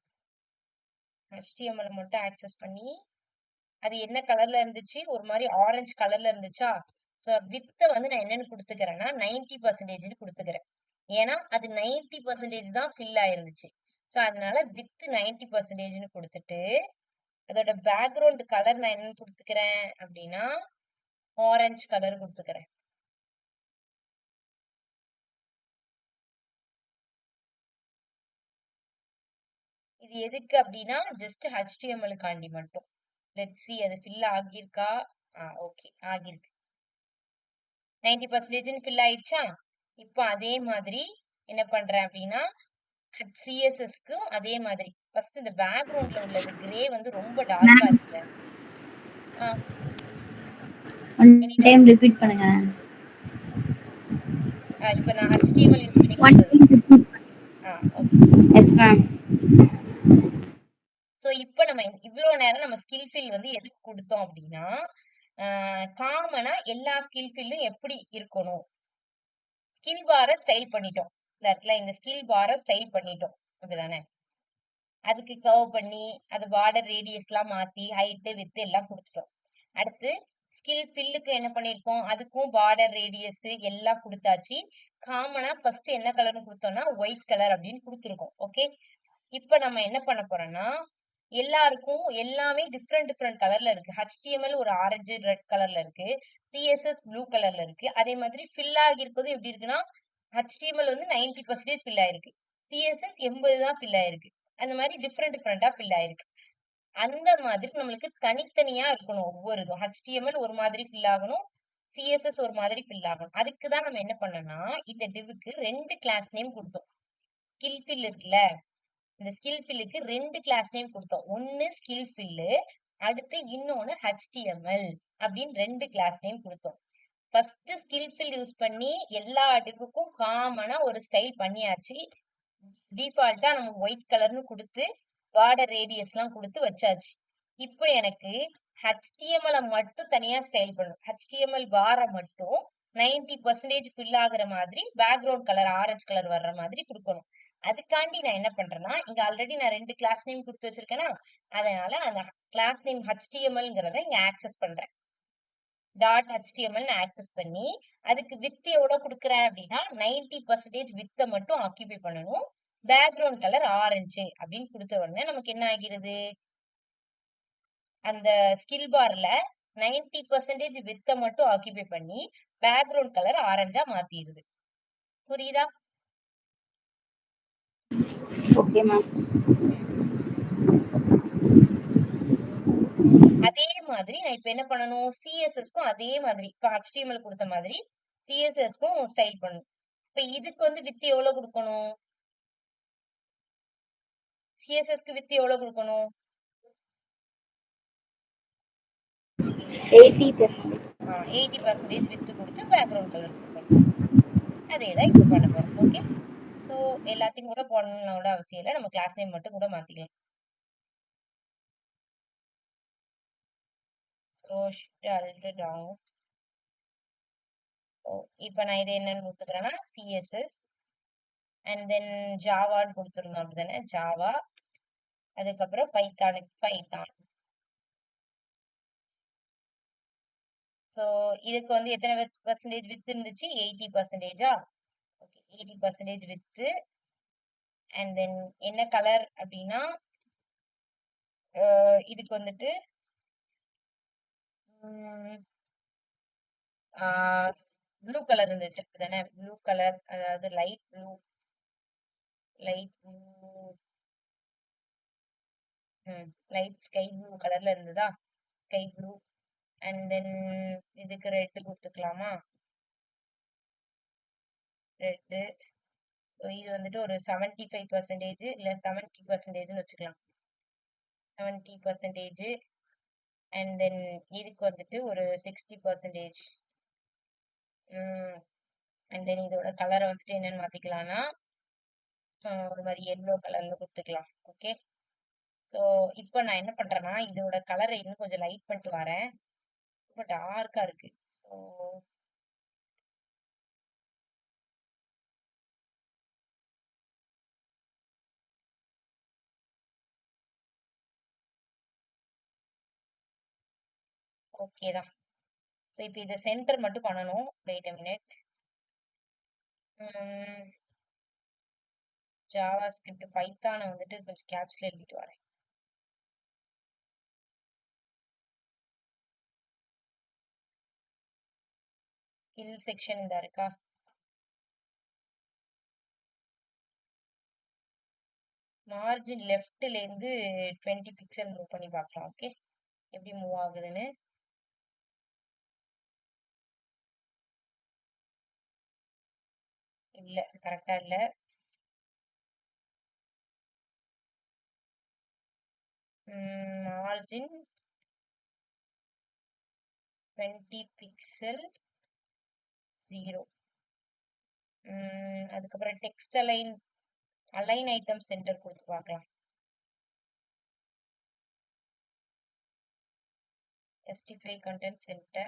HTML மட்டும் ஆக்சஸ் பண்ணி அது என்ன கலர்ல இருந்துச்சு? ஒரு மாதிரி ஆரஞ்சு கலர்ல இருந்துச்சா? சோ வித்த வந்து நான் என்னன்னு குடுத்துக்கிறேன்னா 90% குடுத்துக்கிறேன். ஏன்னா அது 90% தான் ஃபில் ஆயிருந்துச்சு. சோ அதனால வித் 90% குடுத்துட்டு அதோட பேக்ரவுண்ட் கலர் நான் என்னன்னு குடுத்துக்கிறேன் அப்படின்னா ஆரஞ்சு கலர் குடுத்துக்கிறேன். இது எதுக்கு அப்படின்னா ஜஸ்ட் HTML காண்டி மட்டும். லெட்ஸ் see அது ஃபில் ஆகியிருக்கா? ஓகே ஆகியிருக்கு. 90% ஃபில் ஆயிடுச்சா? இப்போ அதே மாதிரி என்ன பண்றேன் அப்படின்னா சிஎஸ்எஸ்க்கும் அதே மாதிரி ஃபர்ஸ்ட் இந்த பேக்ரவுண்ட்ல உள்ளது கிரே வந்து ரொம்ப டார்க்கா மேம் இருக்குல்ல. One any time doubt? Repeat பண்ணுங்க. இப்ப நான் HTML யூஸ் பண்ணி ஒன் கொடுத்தது. Time repeat. Okay. Yes ma'am. So இப்ப நம்ம இவ்வளவு நேரம் நம்ம ஸ்கில் ஃபில் வந்து எதுக்கு கொடுத்தோம் அப்படின்னா, காமனா எல்லா ஸ்கில் ஃபில்லும் எப்படி இருக்கணும்? ஸ்கில் பார ஸ்டைல் பண்ணிட்டோம். இந்த இடத்துல இந்த ஸ்கில் பார ஸ்டைல் பண்ணிட்டோம். அப்படிதானே? அதுக்கு கர்வ் பண்ணி அது பார்டர் ரேடியஸ்லாம் மாத்தி ஹைட் வித் எல்லாம் கொடுத்துட்டோம். அடுத்து ஸ்கில் ஃபில்லுக்கு என்ன பண்ணிருக்கோம்? அதுக்கும் பார்டர் ரேடியஸ் எல்லாம் கொடுத்தாச்சு. காமனா ஃபர்ஸ்ட் என்ன கலர்னு கொடுத்தோம்னா ஒயிட் கலர் அப்படின்னு கொடுத்துருக்கோம். ஓகே. இப்ப நம்ம என்ன பண்ண போறோம்னா எல்லாருக்கும் எல்லாமே டிஃப்ரெண்ட் கலர்ல இருக்கு. HTML ஒரு ஆரஞ்சு ரெட் கலர்ல இருக்கு. CSS ப்ளூ கலர்ல இருக்கு. அதே மாதிரி ஃபில் ஆகியிருப்பதும் எப்படி இருக்குன்னா HTML வந்து 90% ஃபில் ஆயிருக்கு. CSS 80 தான் ஃபில் ஆயிருக்கு. அந்த மாதிரி டிஃப்ரெண்டா ஃபில் ஆயிருக்கு. அந்த மாதிரி நம்மளுக்கு தனித்தனியா இருக்கணும் ஒவ்வொரு இதுவும். HTML ஒரு மாதிரி ஃபில் ஆகணும். CSS ஒரு மாதிரி ஃபில் ஆகணும். அதுக்கு தான் நம்ம என்ன பண்ணோம்னா இந்த divக்கு 2 கிளாஸ் நேம் கொடுத்தோம். ஸ்கில் ஃபில் இருக்குல்ல, இந்த ஸ்கில் ஃபில்லுக்கு 2 கிளாஸ் நேம் கொடுத்தோம். ஒன்னு ஸ்கில் ஃபில்லு, அடுத்து இன்னொன்னு HTML அப்படின்னு 2 கிளாஸ் நேம் கொடுத்தோம். ஃபர்ஸ்ட் ஸ்கில் ஃபில் யூஸ் பண்ணி எல்லா டிவுக்கும் காமனா ஒரு ஸ்டைல் பண்ணியாச்சு. டிஃபால்ட்டா நம்ம ஒயிட் கலர்னு கொடுத்து பார்டர் ரேடியஸ்லாம் கொடுத்து வச்சாச்சு. இப்போ எனக்கு HTML மட்டும் தனியா ஸ்டைல் பண்ணும். HTML பாரை மட்டும் 90% ஃபில் ஆகுற மாதிரி பேக்ரவுண்ட் கலர் ஆரஞ்சு கலர் வர்ற மாதிரி கொடுக்கணும். அதுக்காண்டி நான் என்ன பண்றேன்னா இங்க ஆல்ரெடி நான் 2 கிளாஸ் நேம் கொடுத்து வச்சிருக்கேனா, அதனால அந்த கிளாஸ் நேம் HTMLங்கிறத இங்க ஆக்சஸ் பண்றேன். டாட் HTML ஆக்சஸ் பண்ணி அதுக்கு வித் எவ்வளவு கொடுக்குறேன் அப்படின்னா 90% வித்த மட்டும் ஆக்கிபை பண்ணணும். பேக்ரவுண்ட் கலர் ஆரஞ்சு அப்படின்னு கொடுத்த உடனே நமக்கு என்ன ஆகிறது? அந்த ஸ்கில் பார்ல 90% வித்த மட்டும் ஆக்கிபை பண்ணி பேக்ரவுண்ட் கலர் ஆரஞ்சா மாத்திடுது. புரியுதா? Okay ma'am. அதே மாதிரி நான் இப்ப என்ன பண்ணணும்? CSSக்கும் அதே மாதிரி இப்ப HTML கொடுத்த மாதிரி CSSக்கும் ஸ்டைல் பண்ணணும். இப்ப இதுக்கு வந்து வித் எவ்வளவு கொடுக்கணும்? CSSக்கு வித் எவ்வளவு கொடுக்கணும்? 80%. 80% வித் கொடுத்து பேக்ரவுண்ட் கலர் கொடுக்கணும். அதேதான் இப்ப பண்ண போறோம். ஓகே. ஸோ எல்லாத்தையும் கூட பண்ணோட அவசியம் இல்லை. நம்ம கிளாஸ் நேம் மட்டும் கூட மாத்திக்கலாம். So shift down. இப்ப நான் இது என்னன்னு கொடுத்துக்கிறேன்னா CSS அண்ட் தென் ஜாவான்னு கொடுத்துருந்தோம் அப்படிதானே? ஜாவா, அதுக்கப்புறம் பைத்தானுக்கு பைத்தான். ஸோ இதுக்கு வந்து எத்தனை பர்சன்டேஜ் வித் இருந்துச்சு? 80%. Okay, 80% with. அண்ட் தென் என்ன கலர் அப்படின்னா இதுக்கு வந்துட்டு ப்ளூ கலர் இருந்துச்சு அப்படிதானே? ப்ளூ கலர், அதாவது light blue light sky blue கலர்ல இருந்ததா? Sky blue. அண்ட் தென் இதுக்கு ரெட் கொடுத்துக்கலாமா? ரெட்டு. ஸோ இது வந்துட்டு ஒரு 75% இல்ல 70%ன்னு வச்சுக்கலாம். 70%. அண்ட் தென் இதுக்கு வந்துட்டு ஒரு 60%. அண்ட் தென் இதோட கலரை வந்துட்டு என்னன்னு மாத்திக்கலாம்னா ஒரு மாதிரி எல்லோ கலர்ல கொடுத்துக்கலாம். ஓகே. ஸோ இப்போ நான் என்ன பண்றேன்னா இதோட கலரை இன்னும் கொஞ்சம் லைட் பண்ணிட்டு வரேன். ரொம்ப டார்க்கா இருக்கு. ஸோ ஓகே தான். ஸோ இப்போ இதை சென்டர் மட்டும் பண்ணணும். Wait a minute. JavaScript பைத்தானை வந்துட்டு கொஞ்சம் கேப்ஸ்ல எழுதிட்டு வரேன். ஸ்கில் செக்ஷன் இந்த இருக்கா? மார்ஜின் லெஃப்ட்ல இருந்து 20 பிக்சல் மூவ் பண்ணி பார்க்கலாம். ஓகே, எப்படி மூவ் ஆகுதுன்னு. இல்ல, கரெக்டா இல்ல. Margin 20 pixel 0. அதுக்கப்புறம் டெக்ஸ்ட் அலைன் ஐட்டம் சென்டர் கொடுத்து பார்க்கலாம். justify content center.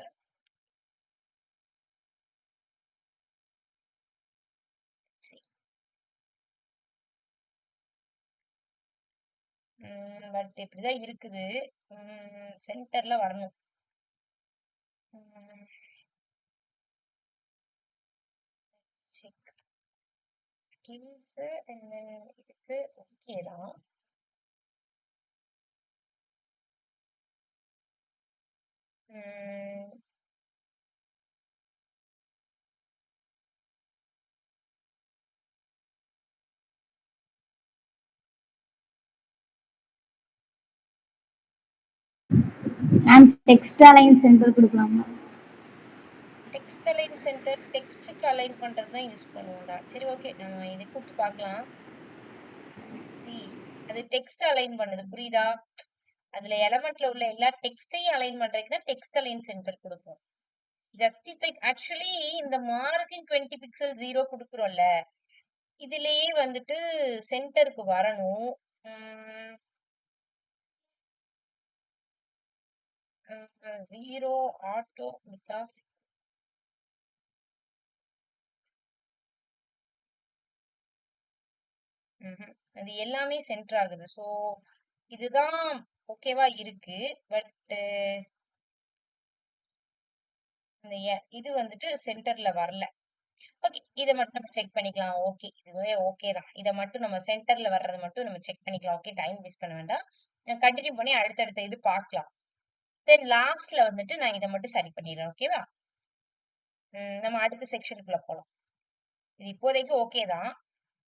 பட் இப்படிதான் இருக்குது. சென்டர்ல வரணும். செக் ஸ்கில்ஸ் அண்ட் தென் இதுக்கு ஓகே தான். மேம் டெக்ஸ்ட் அலைன் சென்டர் கொடுக்கலாமா? டெக்ஸ்ட் அலைன் சென்டர் டெக்ஸ்ட்டுக்கு அலைன் பண்றது தான் யூஸ் பண்ணுவோம்டா. சரி ஓகே, நம்ம இதை கொடுத்து பார்க்கலாம். அது டெக்ஸ்ட் அலைன் பண்ணுது, புரியுதா? அதுல எலமெண்ட்ல உள்ள எல்லா டெக்ஸ்டையும் அலைன் பண்றதுக்கு தான் டெக்ஸ்ட் அலைன் சென்டர் கொடுப்போம். ஜஸ்டிஃபை ஆக்சுவலி இந்த மார்ஜின் 20 பிக்சல் 0 கொடுக்குறோம்ல, இதுலயே வந்துட்டு சென்டருக்கு வரணும். 0 ஆட்டோ கொடுத்தா அது எல்லாமே சென்டர் ஆகுது. ஸோ இதுதான் ஓகேவா இருக்கு. பட் இது வந்துட்டு சென்டர்ல வரல. ஓகே, இதை மட்டும் நம்ம செக் பண்ணிக்கலாம். ஓகே, இதுவே ஓகே தான். இதை மட்டும் நம்ம சென்டர்ல வர்றது மட்டும் நம்ம செக் பண்ணிக்கலாம். ஓகே, டைம் வேஸ்ட் பண்ண வேண்டாம். நான் கண்டினியூ பண்ணி அடுத்தடுத்த இது பார்க்கலாம். தென் லாஸ்ட்ல வந்துட்டு நான் இதை மட்டும் சரி பண்ணிடுறேன். ஓகேவா? நம்ம அடுத்த செக்ஷனுக்குள்ள போலாம். இது இப்போதைக்கு ஓகே தான்.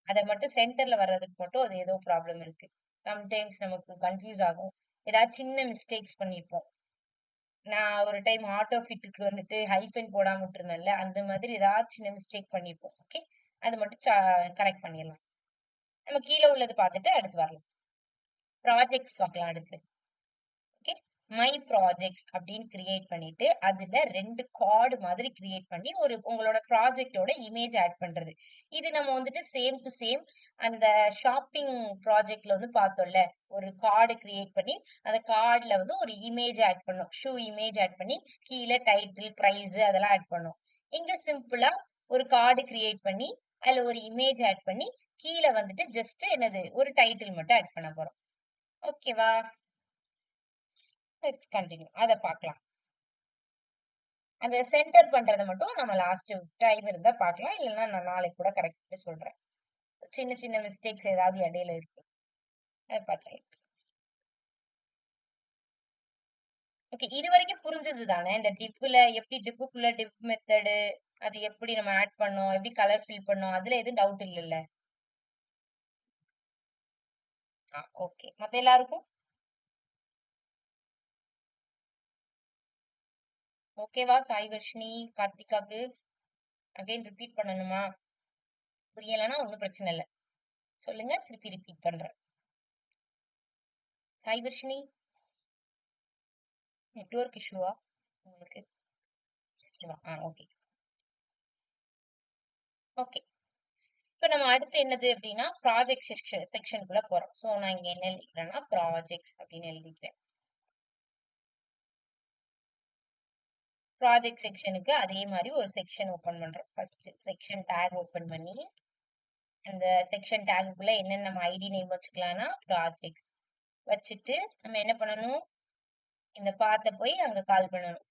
அதை மட்டும் சென்டர்ல வர்றதுக்கு மட்டும் அது ஏதோ ப்ராப்ளம் இருக்கு. சம்டைம்ஸ் நமக்கு கன்ஃபியூஸ் ஆகும். ஏதாவது சின்ன மிஸ்டேக்ஸ் பண்ணிருப்போம். நான் ஒரு டைம் ஆட்டோ ஃபிட்டுக்கு வந்துட்டு ஹைஃபன் போடாம விட்டுருந்தேன்ல, அந்த மாதிரி ஏதாவது சின்ன மிஸ்டேக் பண்ணிருப்போம். ஓகே, அது மட்டும் கரெக்ட் பண்ணிடலாம். நம்ம கீழே உள்ளது பார்த்துட்டு அடுத்து வரலாம். ப்ராஜெக்ட்ஸ் பார்க்கலாம் அடுத்து. ஓகே, மை ப்ராஜெக்ட்ஸ் அப்படின்னு கிரியேட் பண்ணிட்டு அதுல 2 கார்டு மாதிரி கிரியேட் பண்ணி ஒரு உங்களோட ப்ராஜெக்டோட இமேஜ் ஆட் பண்றது. இது நம்ம வந்துட்டு சேம் டு சேம் அந்த ஷாப்பிங் ப்ராஜெக்ட்ல வந்து பார்த்தோம்ல, ஒரு கார்டு கிரியேட் பண்ணி அந்த கார்டுல வந்து ஒரு இமேஜ் ஆட் பண்ணோம். ஷூ இமேஜ் ஆட் பண்ணி கீழே டைட்டில், பிரைஸ் அதெல்லாம் ஆட் பண்ணோம். இங்க சிம்பிளா ஒரு கார்டு கிரியேட் பண்ணி அதுல ஒரு இமேஜ் ஆட் பண்ணி கீழே வந்துட்டு ஜஸ்ட் என்னது ஒரு டைட்டில் மட்டும் ஆட் பண்ண போறோம். ஓகேவா? Let's continue. அத பார்க்கலாம். அந்த சென்டர் பண்றத மட்டும் நம்ம லாஸ்ட் டைம் இருந்தா பார்க்கலாம். இல்லைன்னா நான் நாளைக்கு கூட கரெக்ட் சொல்றேன். சின்ன சின்ன மிஸ்டேக்ஸ் ஏதாவது இடையில இருக்கு, அதை பார்க்கலாம். ஓகே, இது வரைக்கும் புரிஞ்சது தானே? இந்த டிவ்ல எப்படி டிவ்வுக்குள்ள டிவ் மெத்தடு அது எப்படி நம்ம ஆட் பண்ணோம், எப்படி கலர் ஃபில் பண்ணோம், அதுல எதுவும் டவுட் இல்லைல்ல? ஓகே, மத்த எல்லாருக்கும் ஓகேவா? சாய் வர்ஷினி, கார்த்திகாக்கு அகைன் ரிப்பீட் பண்ணணுமா? புரியலைன்னா ஒன்றும் பிரச்சனை இல்லை, சொல்லுங்க, திருப்பி ரிப்பீட் பண்றேன். சாய் வர்ஷினி, நெட்வொர்க் இஷ்யூவா உங்களுக்கு? Okay okay. இப்போ நம்ம அடுத்து என்னது அப்படின்னா ப்ராஜெக்ட் செக்ஷனுக்குள்ள போறோம். ஸோ நான் இங்க என்ன எழுதிக்கிறேன்னா ப்ராஜெக்ட்ஸ் அப்படின்னு எழுதிக்கிறேன். ப்ராஜெக்ட் செக்ஷனுக்கு அதே மாதிரி ஒரு செக்ஷன் ஓபன் பண்றோம். ஃபர்ஸ்ட் செக்ஷன் டேக் ஓபன் பண்ணி அந்த செக்ஷன் டேக்குள்ள என்னென்ன நம்ம ஐடி நேம் வச்சுக்கலாம்னா ப்ராஜெக்ட்ஸ் வச்சுட்டு நம்ம என்ன பண்ணணும், இந்த பாத்தை போய் அங்க கால் பண்ணணும்.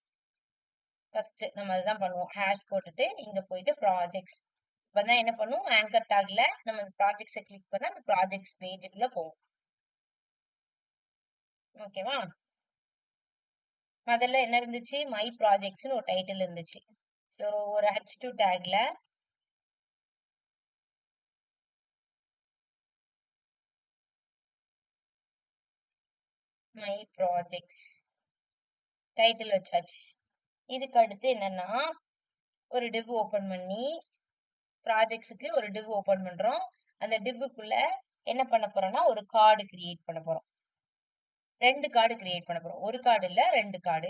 ஃபர்ஸ்ட் நம்ம அதுதான் பண்ணுவோம். ஹேஷ் போட்டுட்டு இங்க போயிட்டு ப்ராஜெக்ட்ஸ் இப்பதான் என்ன பண்ணுவோம், ஆங்கர் டாக்ல நம்ம ப்ராஜெக்ட்ஸை கிளிக் பண்ணா அந்த ப்ராஜெக்ட்ஸ் பேஜுக்குள்ள போவோம். ஓகேவா? முதல்ல என்ன இருந்துச்சு, மை ப்ராஜெக்ட்ஸ்னு ஒரு டைட்டில் இருந்துச்சு. ஸோ ஒரு H2 டேக்ல மை ப்ராஜெக்ட்ஸ் டைட்டில் வச்சாச்சு. இதுக்கு அடுத்து என்னன்னா ஒரு டிவ் ஓபன் பண்ணி ப்ராஜெக்ட்ஸுக்கு ஒரு டிவ் ஓபன் பண்றோம். அந்த டிவ்வுக்குள்ள என்ன பண்ண போறோம்னா ஒரு கார்டு கிரியேட் பண்ண போறோம். 2 கார்டு கிரியேட் பண்ண போறோம். ஒரு கார்டு இல்ல 2 கார்டு.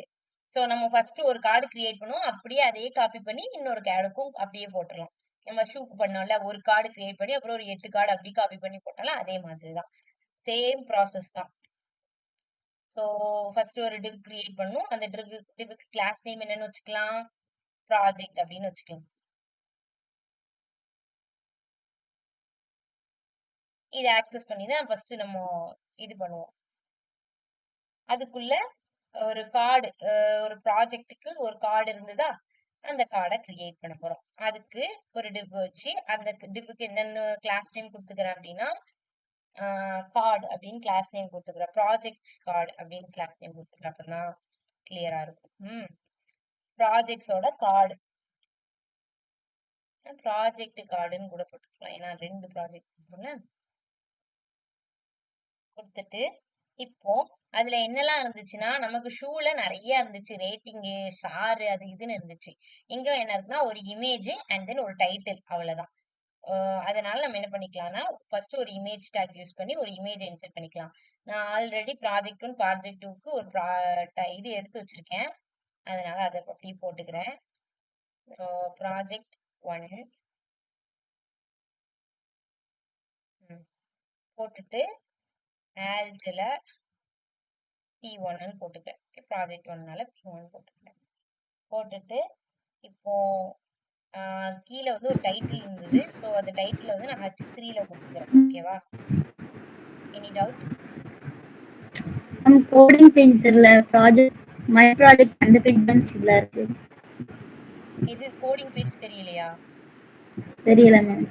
ஸோ நம்ம ஃபர்ஸ்ட் ஒரு கார்டு கிரியேட் பண்ணுவோம், அப்படியே அதே காப்பி பண்ணி இன்னொரு கார்டுக்கும் அப்படியே போட்டுடலாம். நம்ம ஷூக்கு பண்ணோம்ல, ஒரு கார்டு கிரியேட் பண்ணி அப்புறம் ஒரு 8 கார்டு அப்படி காப்பி பண்ணி போட்டாலும் அதே மாதிரி தான், சேம் ப்ராசஸ் தான். ஸோ ஃபர்ஸ்ட் ஒரு டிவ் கிரியேட் பண்ணும். அந்த டிவ்வுக்கு கிளாஸ் நேம் என்னன்னு வச்சுக்கலாம், ப்ராஜெக்ட் அப்படின்னு வச்சுக்கலாம். இதை ஆக்சஸ் பண்ணி தான் ஃபர்ஸ்ட் நம்ம இது பண்ணுவோம். அதுக்குள்ள ஒரு கார்டு ஒரு ப்ராஜெக்ட்டுக்கு ஒரு கார்டு இருந்ததா, அந்த கார்ட கிரியேட் பண்ண போறோம். அதுக்கு ஒரு டிவ் வச்சு அந்த டிவ்வுக்கு என்னென்ன கிளாஸ் நேம் குடுத்துக்கிறேன் அப்டின்னா, கார்டு அப்படின்னு கிளாஸ் நேம் குடுத்துக்கிறேன். ப்ராஜெக்ட்ஸ் கார்டு அப்படின்னு கிளாஸ் நேம் குடுத்துக்கிறேன். அப்பதான் கிளியரா இருக்கும். ப்ராஜெக்ட்ஸோட கார்டு ப்ராஜெக்ட் கார்டுன்னு கூட போட்டுக்கலாம். ஏன்னா 2 ப்ராஜெக்ட் இருக்கும்ல. குடுத்துட்டு இப்போ அதுல என்னெல்லாம் இருந்துச்சுன்னா, நமக்கு ஷூல நெறைய இருந்துச்சு. ரேட்டிங்கு, ஸ்டாரு அது இதுன்னு இருந்துச்சு. இங்க என்ன இருக்குன்னா, ஒரு இமேஜ் அண்ட் தென் ஒரு டைட்டில் அவ்வளவுதான். அதனால நம்ம என்ன பண்ணிக்கலாம்னா, ஃபர்ஸ்ட் ஒரு இமேஜ் டேக் யூஸ் பண்ணி ஒரு இமேஜ் இன்சர்ட் பண்ணிக்கலாம். நான் ஆல்ரெடி ப்ராஜெக்ட் 1, ப்ராஜெக்ட் 2க்கு ஒரு இது எடுத்து வச்சிருக்கேன். அதனால அத அப்படியே போட்டுக்கிறேன். ப்ராஜெக்ட் 1 போட்டுட்டு ஆல்ட்ல P1ன்னு போட்டுக்கிறேன். ப்ராஜெக்ட் 1னால P1 போட்டுக்கிறேன். போட்டுட்டு இப்போ கீழ வந்து ஒரு டைட்டில் இருந்தது. சோ அந்த டைட்டில வந்து நான் H3ல குடுத்துக்கிறேன். ஓகேவா? Any doubt? கோடிங் பேஜ் தெரியல. ப்ராஜெக்ட் மை ப்ராஜெக்ட் அந்த பேஜ் தான் சில இருக்கு. இது கோடிங் பேஜ் தெரியலையா? தெரியல மேம்.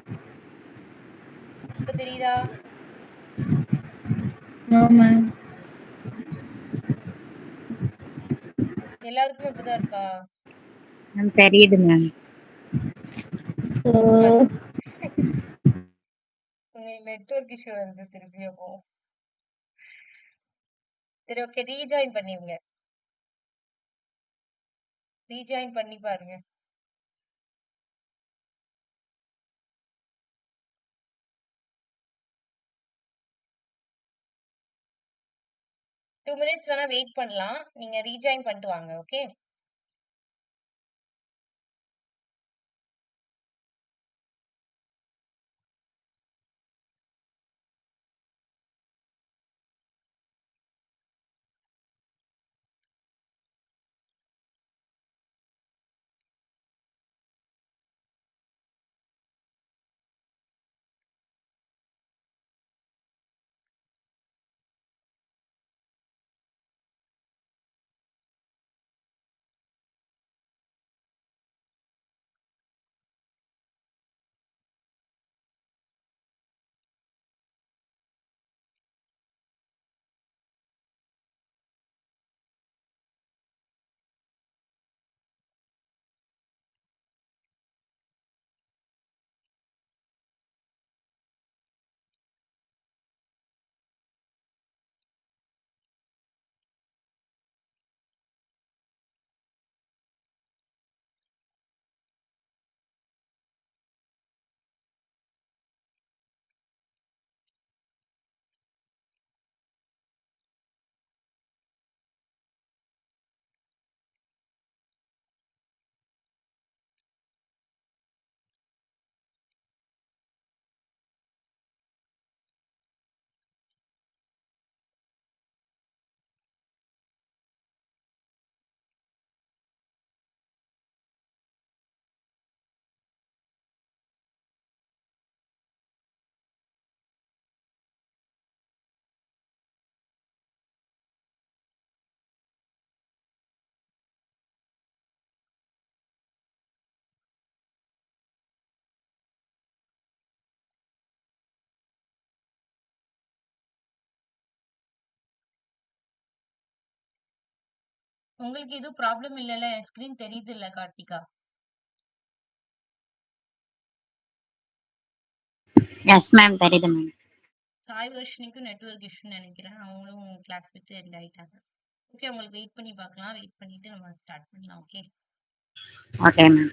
இப்ப தெரியுதா? No ma'am. எல்லாருக்குமே இப்படிதான் இருக்கா? மேம் தெரியுது மேம். ஸோ உங்களுக்கு நெட்வொர்க் இஷ்யூ வருது திருப்பி அப்போ. சரி ஓகே, ரீஜாயின் பண்ணிருங்க. ரீஜாயின் பண்ணி பாருங்க. டூ மினிட்ஸ் வேணா வெயிட் பண்ணலாம். நீங்க ரீஜாயின் பண்ணிட்டு வாங்க. ஓகே? உங்களுக்கு எதுவும் ப்ராப்ளம் இல்லல? ஸ்கிரீன் தெரியுது இல்ல கார்த்திகா? எஸ் மேம் தெரியுது மேம். சாய் வர்ஷினிக்கும் நெட்வொர்க் இஷ்யூன்னு நினைக்கிறேன். அவங்களும் கிளாஸ் விட்டு எண்ட் ஆயிட்டாங்க. ஓகே, உங்களுக்கு வெயிட் பண்ணி பார்க்கலாம். வெயிட் பண்ணிட்டு நம்ம ஸ்டார்ட் பண்ணலாம். ஓகே? Okay ma'am.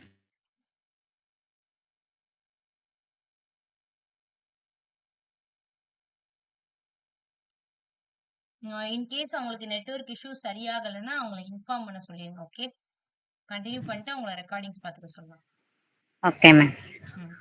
இன்கேஸ் அவங்களுக்கு நெட்வொர்க் இஷ்யூ சரியாகலைன்னா அவங்கள இன்ஃபார்ம் பண்ண சொல்லிருங்க. ஓகே? கண்டினியூ பண்ணிட்டு அவங்கள ரெக்கார்டிங்ஸ் பார்த்துக்க சொல்லலாம். Okay ma'am. ம்.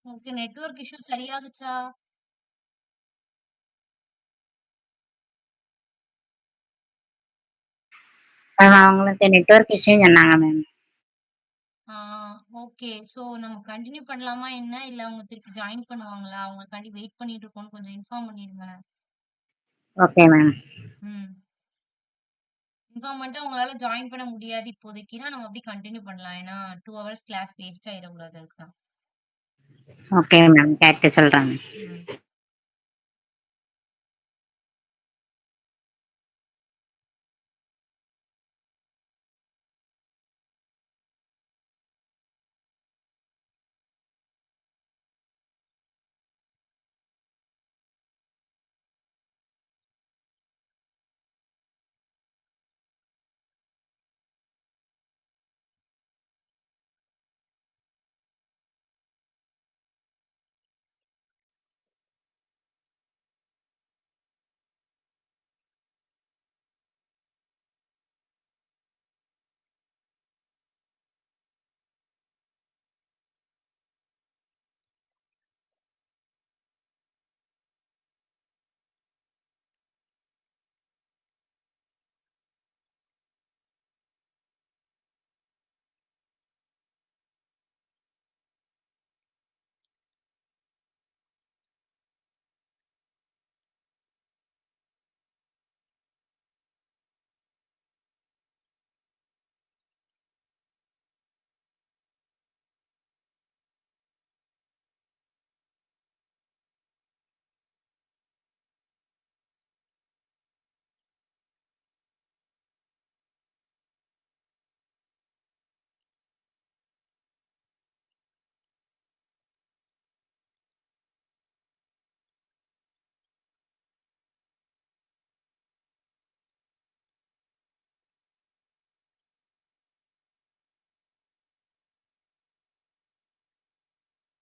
ஓகே. நெட்வொர்க் இஷ்யூ சரியாகுச்சா? அவங்களுக்கு நெட்வொர்க் இஷ்யூன்னு சொன்னாங்க மேம். ஆ ஓகே. ஸோ நம்ம கன்டின்யூ பண்ணலாமா என்ன? இல்ல அவங்க திருப்பி ஜாயின் பண்ணுவாங்களா? அவங்களுக்காண்டி வெயிட் பண்ணிட்டு இருக்கோம்னு கொஞ்சம் இன்ஃபார்ம் பண்ணிடுங்க. Okay ma'am. ம். இன்ஃபார்ம் பண்ணிட்டு அவங்களால ஜாயின் பண்ண முடியாது இப்போதைக்குன்னா, நம்ம அப்படியே கன்டின்யூ பண்ணலாம். ஏன்னா 2 ஹவர்ஸ் கிளாஸ் வேஸ்ட் ஆயிடக்கூடாது அதுக்கு தான். Okay ma'am. கேட்டு சொல்றேன்.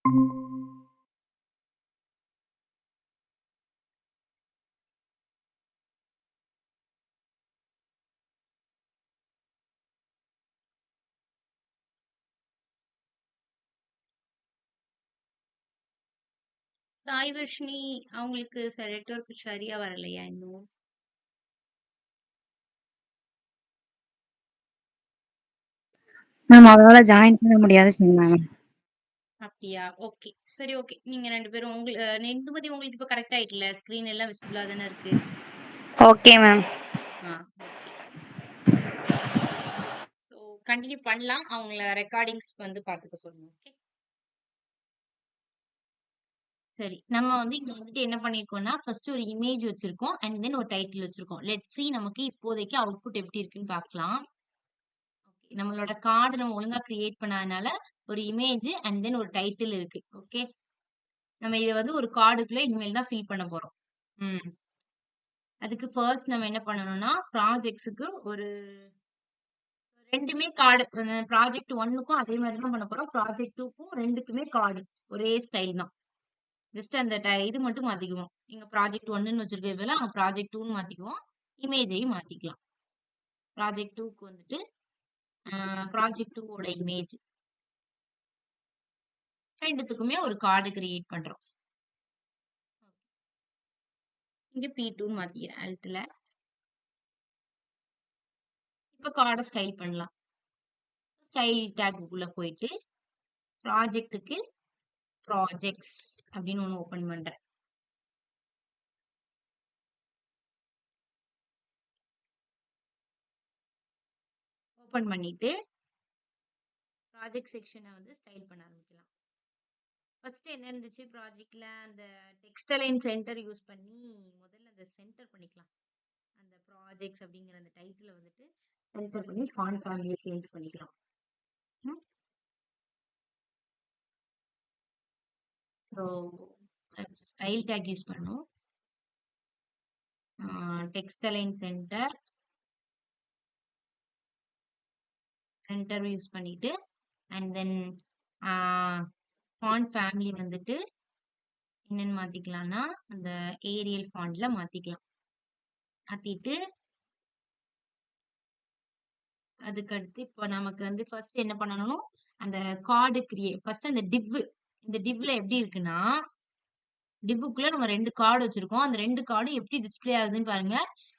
ம். சாய் வர்ஷினி அவங்களுக்கு நெட்வொர்க் சரியா வரலையா இன்னும்? மேம் அவங்களால ஜாயின் பண்ண முடியாது சொன்னாங்க. அப்படியா? ஓகே. சரி ஓகே. நீங்க 2 பேரும் இந்துமதி உங்களுக்கு இப்ப கரெக்ட் ஆயிட்டுல்ல? ஸ்க்ரீன் எல்லாம் விசிபிளா தானே இருக்கு. Okay ma'am. Okay. So continue பண்ணலாம். அவங்கள ரெக்கார்டிங்ஸ் வந்து பார்த்துக்க சொல்லுங்க. ஓகே. சரி. நம்ம இங்க வந்துட்டு என்ன பண்ணியிருக்கோம்னா, ஃபர்ஸ்ட் ஒரு இமேஜ் வச்சிருக்கோம். அண்ட் தென் ஒரு டைட்டில் வச்சிருக்கோம். லெட்ஸ் சி நமக்கு இப்போதைக்கு அவுட்புட் எப்படி இருக்குன்னு பார்க்கலாம். ஓகே. நம்மளோட கார்டு நம்ம ஒழுங்கா கிரியேட் பண்ணாதனால ஒரு இமேஜ் அண்ட் தென் ஒரு டைட்டில் இருக்கு. ஓகே. நம்ம இத ஒரு கார்டுக்குள்ள இனிமேல் தான் ஃபில் பண்ண போறோம். ம். அதுக்கு ஃபர்ஸ்ட் நம்ம என்ன பண்ணணும்னா, ப்ராஜெக்ட்ஸ்க்கு ஒரு 2மே கார்டு. ப்ராஜெக்ட் 1க்கும் அதே மாரி தான் பண்ண போறோம். ப்ராஜெக்ட் 2க்கும் 2க்குமே கார்டு. ஒரே ஸ்டைல் தான். ஜஸ்ட் அந்த இது மட்டும் மாத்திக்குவோம். இங்க ப்ராஜெக்ட் 1ன்னு வச்சிருக்கிறது பதிலா அங்க ப்ராஜெக்ட் 2ன்னு மாத்திக்குவோம். இமேஜையும் மாத்திக்கலாம். ப்ராஜெக்ட் 2க்கு வந்துட்டு ப்ராஜெக்ட் 2 ஓட இமேஜ். 2த்துக்குமே ஒரு கார்டு கிரியேட் பண்றோம். இங்க P2ன்னு மாத்திக்கிறேன் அல்ட்ல. இப்ப கார்ட ஸ்டைல் பண்ணலாம். ஸ்டைல் டேக்குக்குள்ள போயிட்டு ப்ராஜெக்ட்க்கு ப்ராஜெக்ட்ஸ் அப்படின்னு ஒண்ணு ஓபன் பண்றேன். ஓபன் பண்ணிட்டு ப்ராஜெக்ட் செக்ஷனை ஸ்டைல் பண்ண ஆரம்பிக்கலாம். ஃபர்ஸ்ட் என்ன இருந்துச்சு ப்ராஜெக்ட்ல அந்த டெக்ஸ்ட் அலைன் சென்டர் யூஸ் பண்ணி முதல்ல அந்த சென்டர் பண்ணிக்கலாம். அந்த ப்ராஜெக்ட்ஸ் அப்படிங்கிற அந்த டைட்டில சென்டர் பண்ணி ஃபாண்ட் ஃபேமிலியை சேஞ்ச் பண்ணிக்கலாம். ஸோ ஸ்டைல் டேக் யூஸ் பண்ணோம். டெக்ஸ்ட் அலைன் சென்டர் யூஸ் பண்ணிட்டு அண்ட் தென் ஃபாண்ட் ஃபேமிலி என்னன்னு மாத்திக்கலாம்னா அந்த ஏரியல் ஃபாண்ட்ல மாத்திக்கலாம். மாத்திட்டு அதுக்கு அடுத்து இப்போ நமக்கு ஃபர்ஸ்ட் என்ன பண்ணணும், அந்த கார்டு ஃபர்ஸ்ட் அந்த டிவ் இந்த டிவ்ல எப்படி இருக்குன்னா, டிவ்வுக்குள்ள நம்ம 2 கார்டு வச்சிருக்கோம். அந்த 2 கார்டும் எப்படி டிஸ்ப்ளே ஆகுதுன்னு பாருங்க.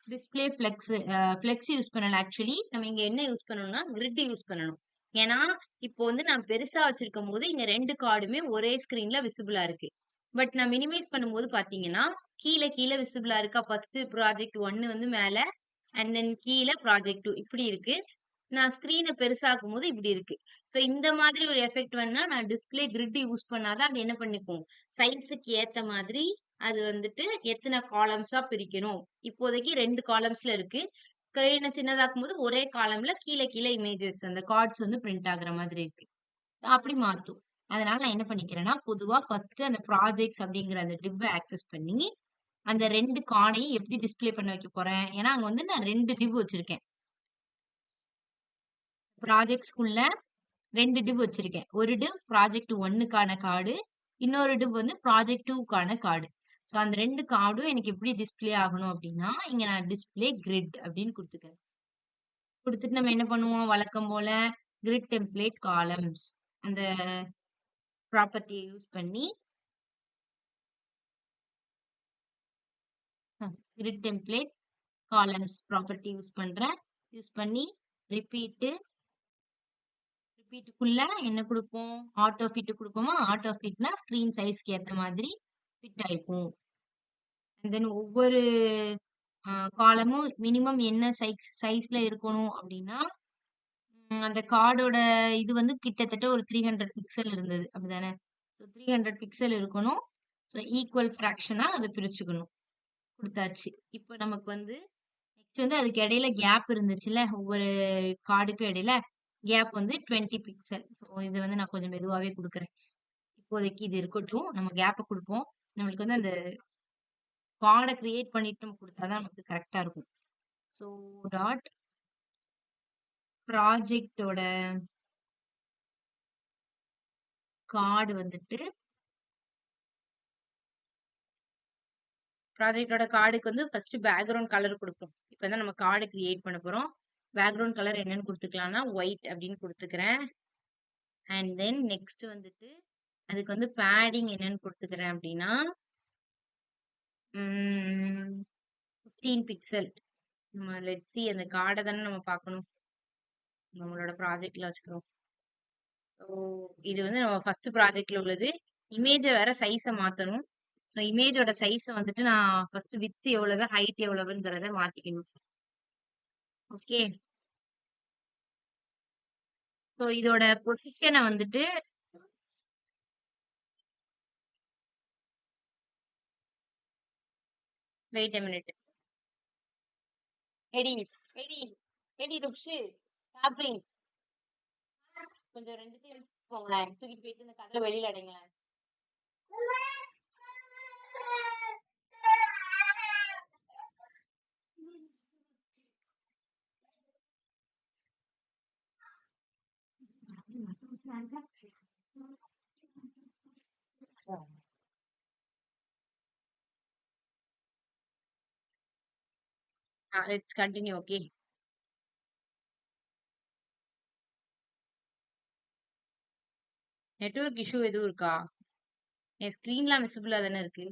டிஸ்ப்ளே ஃப்ளெக்ஸ் யூஸ் பண்ணல ஆக்சுவலி. நம்ம இங்க என்ன யூஸ் பண்ணணும்னா, கிரிட் யூஸ் பண்ணணும். ஏன்னா, இப்போ வந்து நான் பெருசா வச்சிருக்கும்போது, இங்க 2 கார்டுமே ஒரே ஸ்க்ரீன்ல விசிபிளா இருக்கு. பட் நான் மினிமைஸ் பண்ணும்போது பார்த்தீங்கன்னா, கீழ விசிபிளா இருக்கா? ஃபர்ஸ்ட் ப்ராஜெக்ட் 1 வந்து மேல, அண்ட் தென் கீழ ப்ராஜெக்ட் 2 இப்படி இருக்கு. நான் ஸ்க்ரீன பெருசாக்கும்போது இப்படி இருக்கு. சோ இந்த மாதிரி ஒரு எஃபெக்ட் வேணும்னா, நான் டிஸ்ப்ளே கிரிட் யூஸ் பண்ணா தான் அது என்ன பண்ணிக்கும், சைஸுக்கு ஏத்த மாதிரி அது வந்துட்டு எத்தன காலம்ஸா பிரிக்கணும். இப்போதைக்கு 2 காலம்ஸ்ல இருக்கு. ஸ்க்ரீன சின்னதாக்கும்போது ஒரே காலம்ல கீழ இமேஜஸ் அந்த கார்ட்ஸ் வந்து பிரிண்ட் ஆகுற மாதிரி இருக்கு. அப்படி மாத்தும். அதனால நான் என்ன பண்ணிக்கிறேன்னா, பொதுவா ஃபர்ஸ்ட் அந்த ப்ராஜெக்ட்ஸ் அப்படிங்கிற அந்த டிவ்வ ஆக்சஸ் பண்ணி, அந்த 2 கார்டையும் எப்படி டிஸ்ப்ளே பண்ண வைக்க போறேன். ஏன்னா, அங்க வந்து நான் 2 டிவ் வச்சிருக்கேன். ப்ராஜெக்ட்ஸ்குள்ள 2 டிவ் வச்சிருக்கேன். ஒரு டிவ் ப்ராஜெக்ட் 1க்கான கார்டு. இன்னொரு டிவ் வந்து ப்ராஜெக்ட் 2க்கான கார்டு. சோ அந்த 2 கார்டும் எனக்கு எப்படி டிஸ்ப்ளே ஆகணும் அப்படின்னா, இங்க நான் டிஸ்ப்ளே கிரிட் அப்படின்னு குடுத்துக்கிறேன். குடுத்துட்டு நம்ம என்ன பண்ணுவோம், வழக்கம் போல கிரிட் டெம்ப்ளேட் காலம்ஸ் அந்த ப்ராப்பர்ட்டிய யூஸ் பண்ணி grid template columns property use பண்றேன். யூஸ் பண்ணி ரிப்பீட்டுக்குள்ள என்ன குடுப்போம்? ஆட்டோ ஃபிட் குடுப்போமா? ஆட்டோ ஃபிட்னா ஸ்க்ரீன் சைஸ்க்கு ஏத்த மாதிரி ஃபிட் ஆயிக்கும். அண்ட் தென் ஒவ்வொரு காலமும் மினிமம் என்ன சைஸ்ல இருக்கணும் அப்படின்னா, அந்த கார்டோட இது வந்து கிட்டத்தட்ட ஒரு 300 பிக்சல் இருந்தது. அப்படிதானே? ஸோ 300 பிக்சல் இருக்கணும். ஸோ ஈக்குவல் ஃபிராக்ஷனா அத பிரிச்சுக்கணும். குடுத்தாச்சு. இப்ப நமக்கு வந்து நெக்ஸ்ட் வந்து அதுக்கு இடையில கேப் இருந்துச்சுல்ல, ஒவ்வொரு கார்டுக்கும் இடையில கேப் வந்து 20 பிக்சல். ஸோ இது வந்து நான் கொஞ்சம் மெதுவாவே குடுக்குறேன். இப்போதைக்கு இது இருக்கட்டும். நம்ம கேப்ப குடுப்போம். நம்மளுக்கு வந்து அந்த கார்ட கிரியேட் பண்ணிட்டு நம்ம குடுத்தா தான் நமக்கு கரெக்ட்டா இருக்கும். ஸோ டாட் ப்ராஜெக்ட்டோட கார்டு வந்துட்டு ப்ராஜெக்ட்டோட கார்டுக்கு வந்து ஃபர்ஸ்ட் பேக்கிரவுண்ட் கலர் குடுப்போம். இப்ப தான் நம்ம கார்டு கிரியேட் பண்ண போறோம். பேக்கிரவுண்ட் கலர் என்னன்னு குடுத்துக்கலாம்னா, ஒயிட் அப்படின்னு குடுத்துக்கிறேன். அண்ட் தென் நெக்ஸ்ட் வந்துட்டு அதுக்கு வந்து பேடிங் என்னன்னு குடுத்துக்கிறேன் அப்படின்னா, 15 பிக்சல். நம்ம லெட்ஸ் சி அந்த கார்ட தானே நம்ம பார்க்கணும். நம்மளோட ப்ராஜெக்ட்ல வச்சுக்கிறோம். ஸோ இது வந்து நம்ம ஃபர்ஸ்ட் ப்ராஜெக்ட்ல உள்ளது. இமேஜ வேற சைஸ மாத்தணும். ஸோ இமேஜோட சைஸ வந்துட்டு நான் ஃபர்ஸ்ட் விட்த் எவ்வளவு, ஹைட் எவ்வளவுங்கிறத மாத்திக்கணும். ஓகே. ஸோ இதோட பொசிஷன வந்துட்டு வெயிட் a மினிட். எடி எடி எடி ருக்ஷு சாப்பிடுங்க. கொஞ்சம் 2த்தையும் போங்களேன். தூக்கிட்டு போயிட்டு இந்த கதவை வெளியில அடைங்களேன். Let's continue. Okay. Network issue எதுவும் இருக்கா? என் ஸ்கிரீன்லாம் விசிபிளா தானே இருக்கு.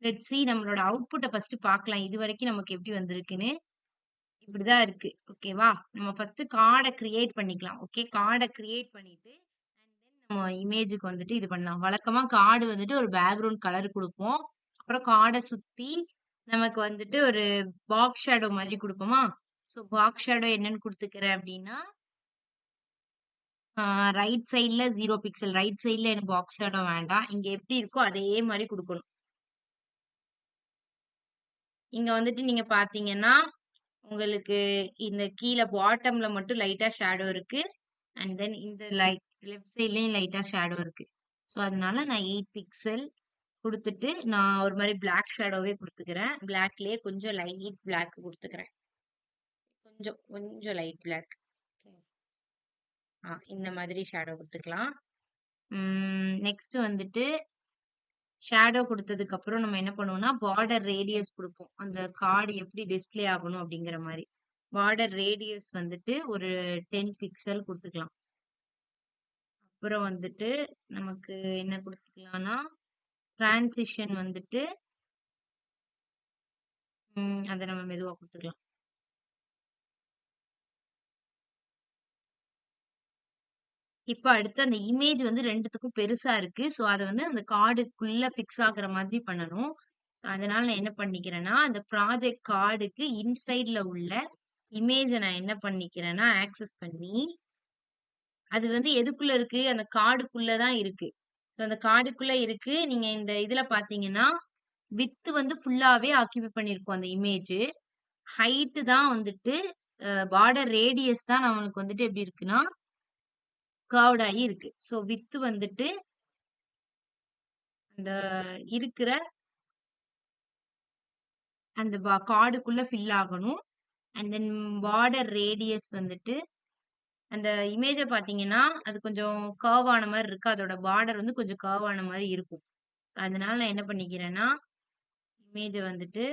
லெட்ஸ் சி நம்மளோட அவுட்புட்ட ஃபர்ஸ்ட் பார்க்கலாம். இதுவரைக்கும் நமக்கு எப்படி வந்திருக்குன்னு. இப்படிதான் இருக்கு. ஓகேவா? நம்ம ஃபர்ஸ்ட் கார்ட கிரியேட் பண்ணிக்கலாம். ஓகே. கார்ட கிரியேட் பண்ணிட்டு அண்ட் தென் நம்ம இமேஜ்க்கு வந்துட்டு இது பண்ணலாம். வழக்கமா கார்டு வந்துட்டு ஒரு பேக்கிரவுண்ட் கலர் குடுப்போம். அப்புறம் கார்ட சுத்தி நமக்கு வந்துட்டு ஒரு பாக்ஸ் ஷேடோ மாதிரி குடுப்போமா? சோ பாக்ஸ் ஷேடோ என்னன்னு குடுத்துக்கிறேன் அப்படின்னா, ரைட் சைடுல 0 பிக்சல். ரைட் சைடுல எனக்கு பாக்ஸ் ஷேடோ வேண்டாம். இங்க எப்படி இருக்கோ அதே மாரி குடுக்கணும். இங்க வந்துட்டு நீங்க பார்த்தீங்கன்னா, உங்களுக்கு இந்த கீழ பாட்டம்ல மட்டும் லைட்டா ஷேடோ இருக்கு. அண்ட் தென் இந்த லெஃப்ட் சைட்லயும் லைட்டா ஷேடோ இருக்கு. சோ அதனால நான் 8 பிக்சல் குடுத்துட்டு, நான் ஒரு மாரி பிளாக் ஷேடோவே குடுத்துக்கிறேன். பிளாக்லயே கொஞ்சம் லைட் பிளாக் குடுத்துக்கிறேன். கொஞ்சம் லைட் பிளாக். இந்த மாதிரி ஷேடோ குடுத்துக்கலாம். நெக்ஸ்ட் வந்துட்டு ஷேடோ குடுத்ததுக்கு அப்புறம் நம்ம என்ன பண்ணுவோம்னா, பார்டர் ரேடியஸ் குடுப்போம். அந்த கார்டு எப்படி டிஸ்ப்ளே ஆகணும் அப்படிங்கிற மாரி. பார்டர் ரேடியஸ் வந்துட்டு ஒரு 10 பிக்சல் குடுத்துக்கலாம். அப்புறம் வந்துட்டு நமக்கு என்ன குடுத்துக்கலாம்னா, டிரான்சிஷன் வந்துட்டு அத நம்ம மெதுவா குடுத்துக்கலாம். இப்ப அடுத்து அந்த இமேஜ் வந்து 2த்துக்கும் பெருசா இருக்கு. ஸோ அத வந்து அந்த கார்டுக்குள்ள ஃபிக்ஸ் ஆகுற மாதிரி பண்ணணும். ஸோ அதனால நான் என்ன பண்ணிக்கிறேன்னா, அந்த ப்ராஜெக்ட் கார்டுக்கு இன்சைட்ல உள்ள இமேஜ நான் என்ன பண்ணிக்கிறேன்னா, ஆக்சஸ் பண்ணி, அது வந்து எதுக்குள்ள இருக்கு? அந்த கார்டுக்குள்ள தான் இருக்கு. ஸோ அந்த கார்டுக்குள்ள இருக்கு. நீங்க இந்த இதுல பார்த்தீங்கன்னா, விட்த் வந்து ஃபுல்லாவே ஆக்கியூபை பண்ணியிருக்கும் அந்த இமேஜ். ஹைட் தான் வந்துட்டு பார்டர் ரேடியஸ் தான் நம்மளுக்கு வந்துட்டு எப்படி இருக்குன்னா, கர்வ்ட் ஆகி இருக்கு. ஸோ விட்த் வந்துட்டு அந்த இருக்கிற அந்த கார்டுக்குள்ள ஃபில் ஆகணும். அண்ட் தென் பார்டர் ரேடியஸ் வந்துட்டு அந்த இமேஜ பார்த்தீங்கன்னா, அது கொஞ்சம் கர்வ் ஆன மாரி இருக்கு. அதோட பார்டர் வந்து கொஞ்சம் கர்வ் ஆன மாரி இருக்கும். ஸோ அதனால நான் என்ன பண்ணிக்கிறேன்னா, இமேஜ வந்துட்டு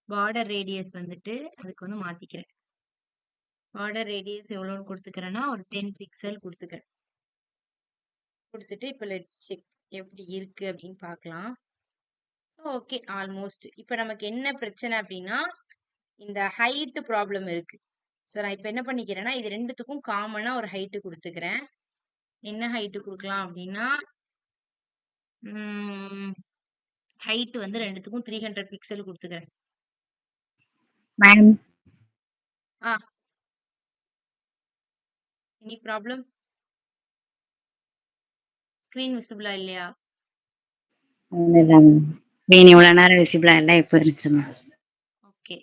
பார்டர் ரேடியஸ் வந்துட்டு அதுக்கு வந்து மாத்திக்கிறேன். பார்டர் ரேடியஸ் எவ்வளோன்னு குடுத்துக்கிறேன்னா, ஒரு 10 பிக்சல் குடுத்துக்கிறேன். குடுத்துட்டு இப்ப லெட்ஸ் செக் எப்படி இருக்கு அப்படின்னு பார்க்கலாம். Okay almost. இப்ப நமக்கு என்ன பிரச்சனை அப்படின்னா, இந்த ஹைட் ப்ராப்ளம் இருக்கு. ஸோ நான் இப்ப என்ன பண்ணிக்கிறேன்னா, இது 2த்துக்கும் காமனா ஒரு ஹைட் குடுத்துக்கிறேன். என்ன ஹைட் குடுக்கலாம் அப்படின்னா, ம் ஹைட் வந்து 2த்துக்கும் 300 பிக்சல் குடுத்துக்கிறேன். மேம் ஆ. Any problem? ஸ்கிரீன் விசிபிளா இல்லையா? அதுதான் ஸ்க்ரீன் இவ்வளவு நேரம் விசிபிளா இல்ல, இப்ப இருந்துச்சு மேம். ஓகே.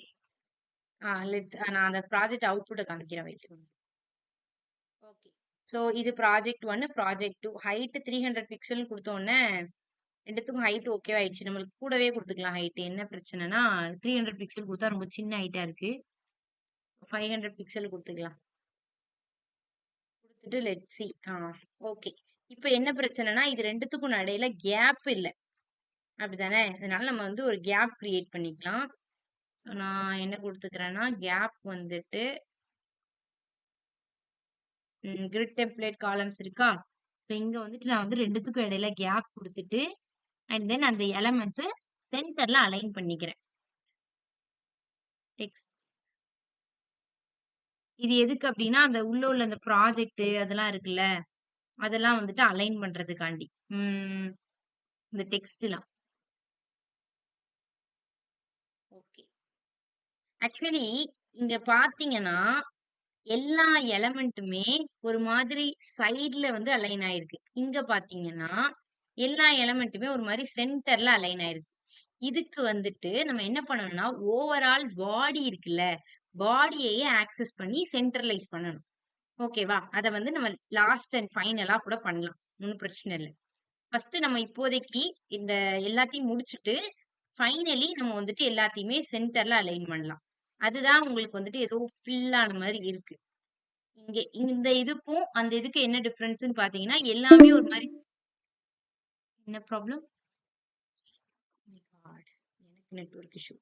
நான் அந்த ப்ராஜெக்ட் அவுட்புட்ட காமிக்கிறேன் வெயிட். ஓகே. ஸோ இது ப்ராஜெக்ட் 1, ப்ராஜெக்ட் 2 ஹைட் 300 பிக்சல்னு குடுத்தோனே 2த்துக்கும் ஹைட் ஓகே ஆயிடுச்சு. நம்மளுக்கு கூடவே குடுத்துக்கலாம் ஹைட். என்ன பிரச்சனைனா 300 பிக்சல் குடுத்தா ரொம்ப சின்ன ஹைட்டா இருக்கு. 500 பிக்சல் குடுத்துக்கலாம். குடுத்துட்டு லெட்ஸ் சி. ஓகே. இப்ப என்ன பிரச்சனைனா இது 2த்துக்கும் இடையில கேப் இல்ல. அப்படிதானே? அதனால நம்ம வந்து ஒரு கேப் கிரியேட் பண்ணிக்கலாம். ஸோ நான் என்ன குடுத்துக்கிறேன்னா, கேப் வந்துட்டு கிரிட் டெம்ப்ளேட் காலம்ஸ் இருக்கா? ஸோ இங்க வந்துட்டு நான் வந்து 2த்துக்கும் இடையில கேப் குடுத்துட்டு, அண்ட் தென் அந்த எலமெண்ட்ஸ சென்டர்ல அலைன் பண்ணிக்கிறேன். டெக்ஸ்ட். இது எதுக்கு அப்படின்னா, அந்த உள்ள அந்த ப்ராஜெக்ட் அதெல்லாம் இருக்குல்ல, அதெல்லாம் வந்துட்டு அலைன் பண்றதுக்காண்டி. இந்த டெக்ஸ்ட்லாம். ஓகே. ஆக்சுவலி இங்க பார்த்தீங்கன்னா, எல்லா எலமெண்ட்டுமே ஒரு மாதிரி சைடுல வந்து அலைன் ஆயிருக்கு. இங்க பார்த்தீங்கன்னா, எல்லா எலமெண்ட்டுமே ஒரு மாரி சென்டர்ல அலைன் ஆயிருக்கு. இதுக்கு வந்துட்டு நம்ம என்ன பண்ணணும்னா, ஓவரால் பாடி இருக்குல்ல, பாடியையே ஆக்சஸ் பண்ணி சென்ட்ரலைஸ் பண்ணணும். ஓகேவா? அத வந்து நம்ம லாஸ்ட் அண்ட் ஃபைனலா கூட பண்ணலாம். ஒண்ணும் பிரச்சனை இல்ல. ஃபர்ஸ்ட் நம்ம இப்போதைக்கு இந்த எல்லாத்தையும் முடிச்சுட்டு, ஃபைனலி நம்ம வந்துட்டு எல்லாத்தையுமே சென்டர்ல அலைன் பண்ணலாம். அதுதான் உங்களுக்கு வந்துட்டு ஏதோ ஃபில் ஆன மாரி இருக்கு. இங்க இந்த இதுக்கும், அந்த இதுக்கும் என்ன டிஃபரன்ஸ்ன்னு பார்த்தீங்கன்னா, எல்லாமே ஒரு மாரி என்ன ப்ராப்ளம்? My god! எனக்கு நெட்வொர்க் இஷ்யூ.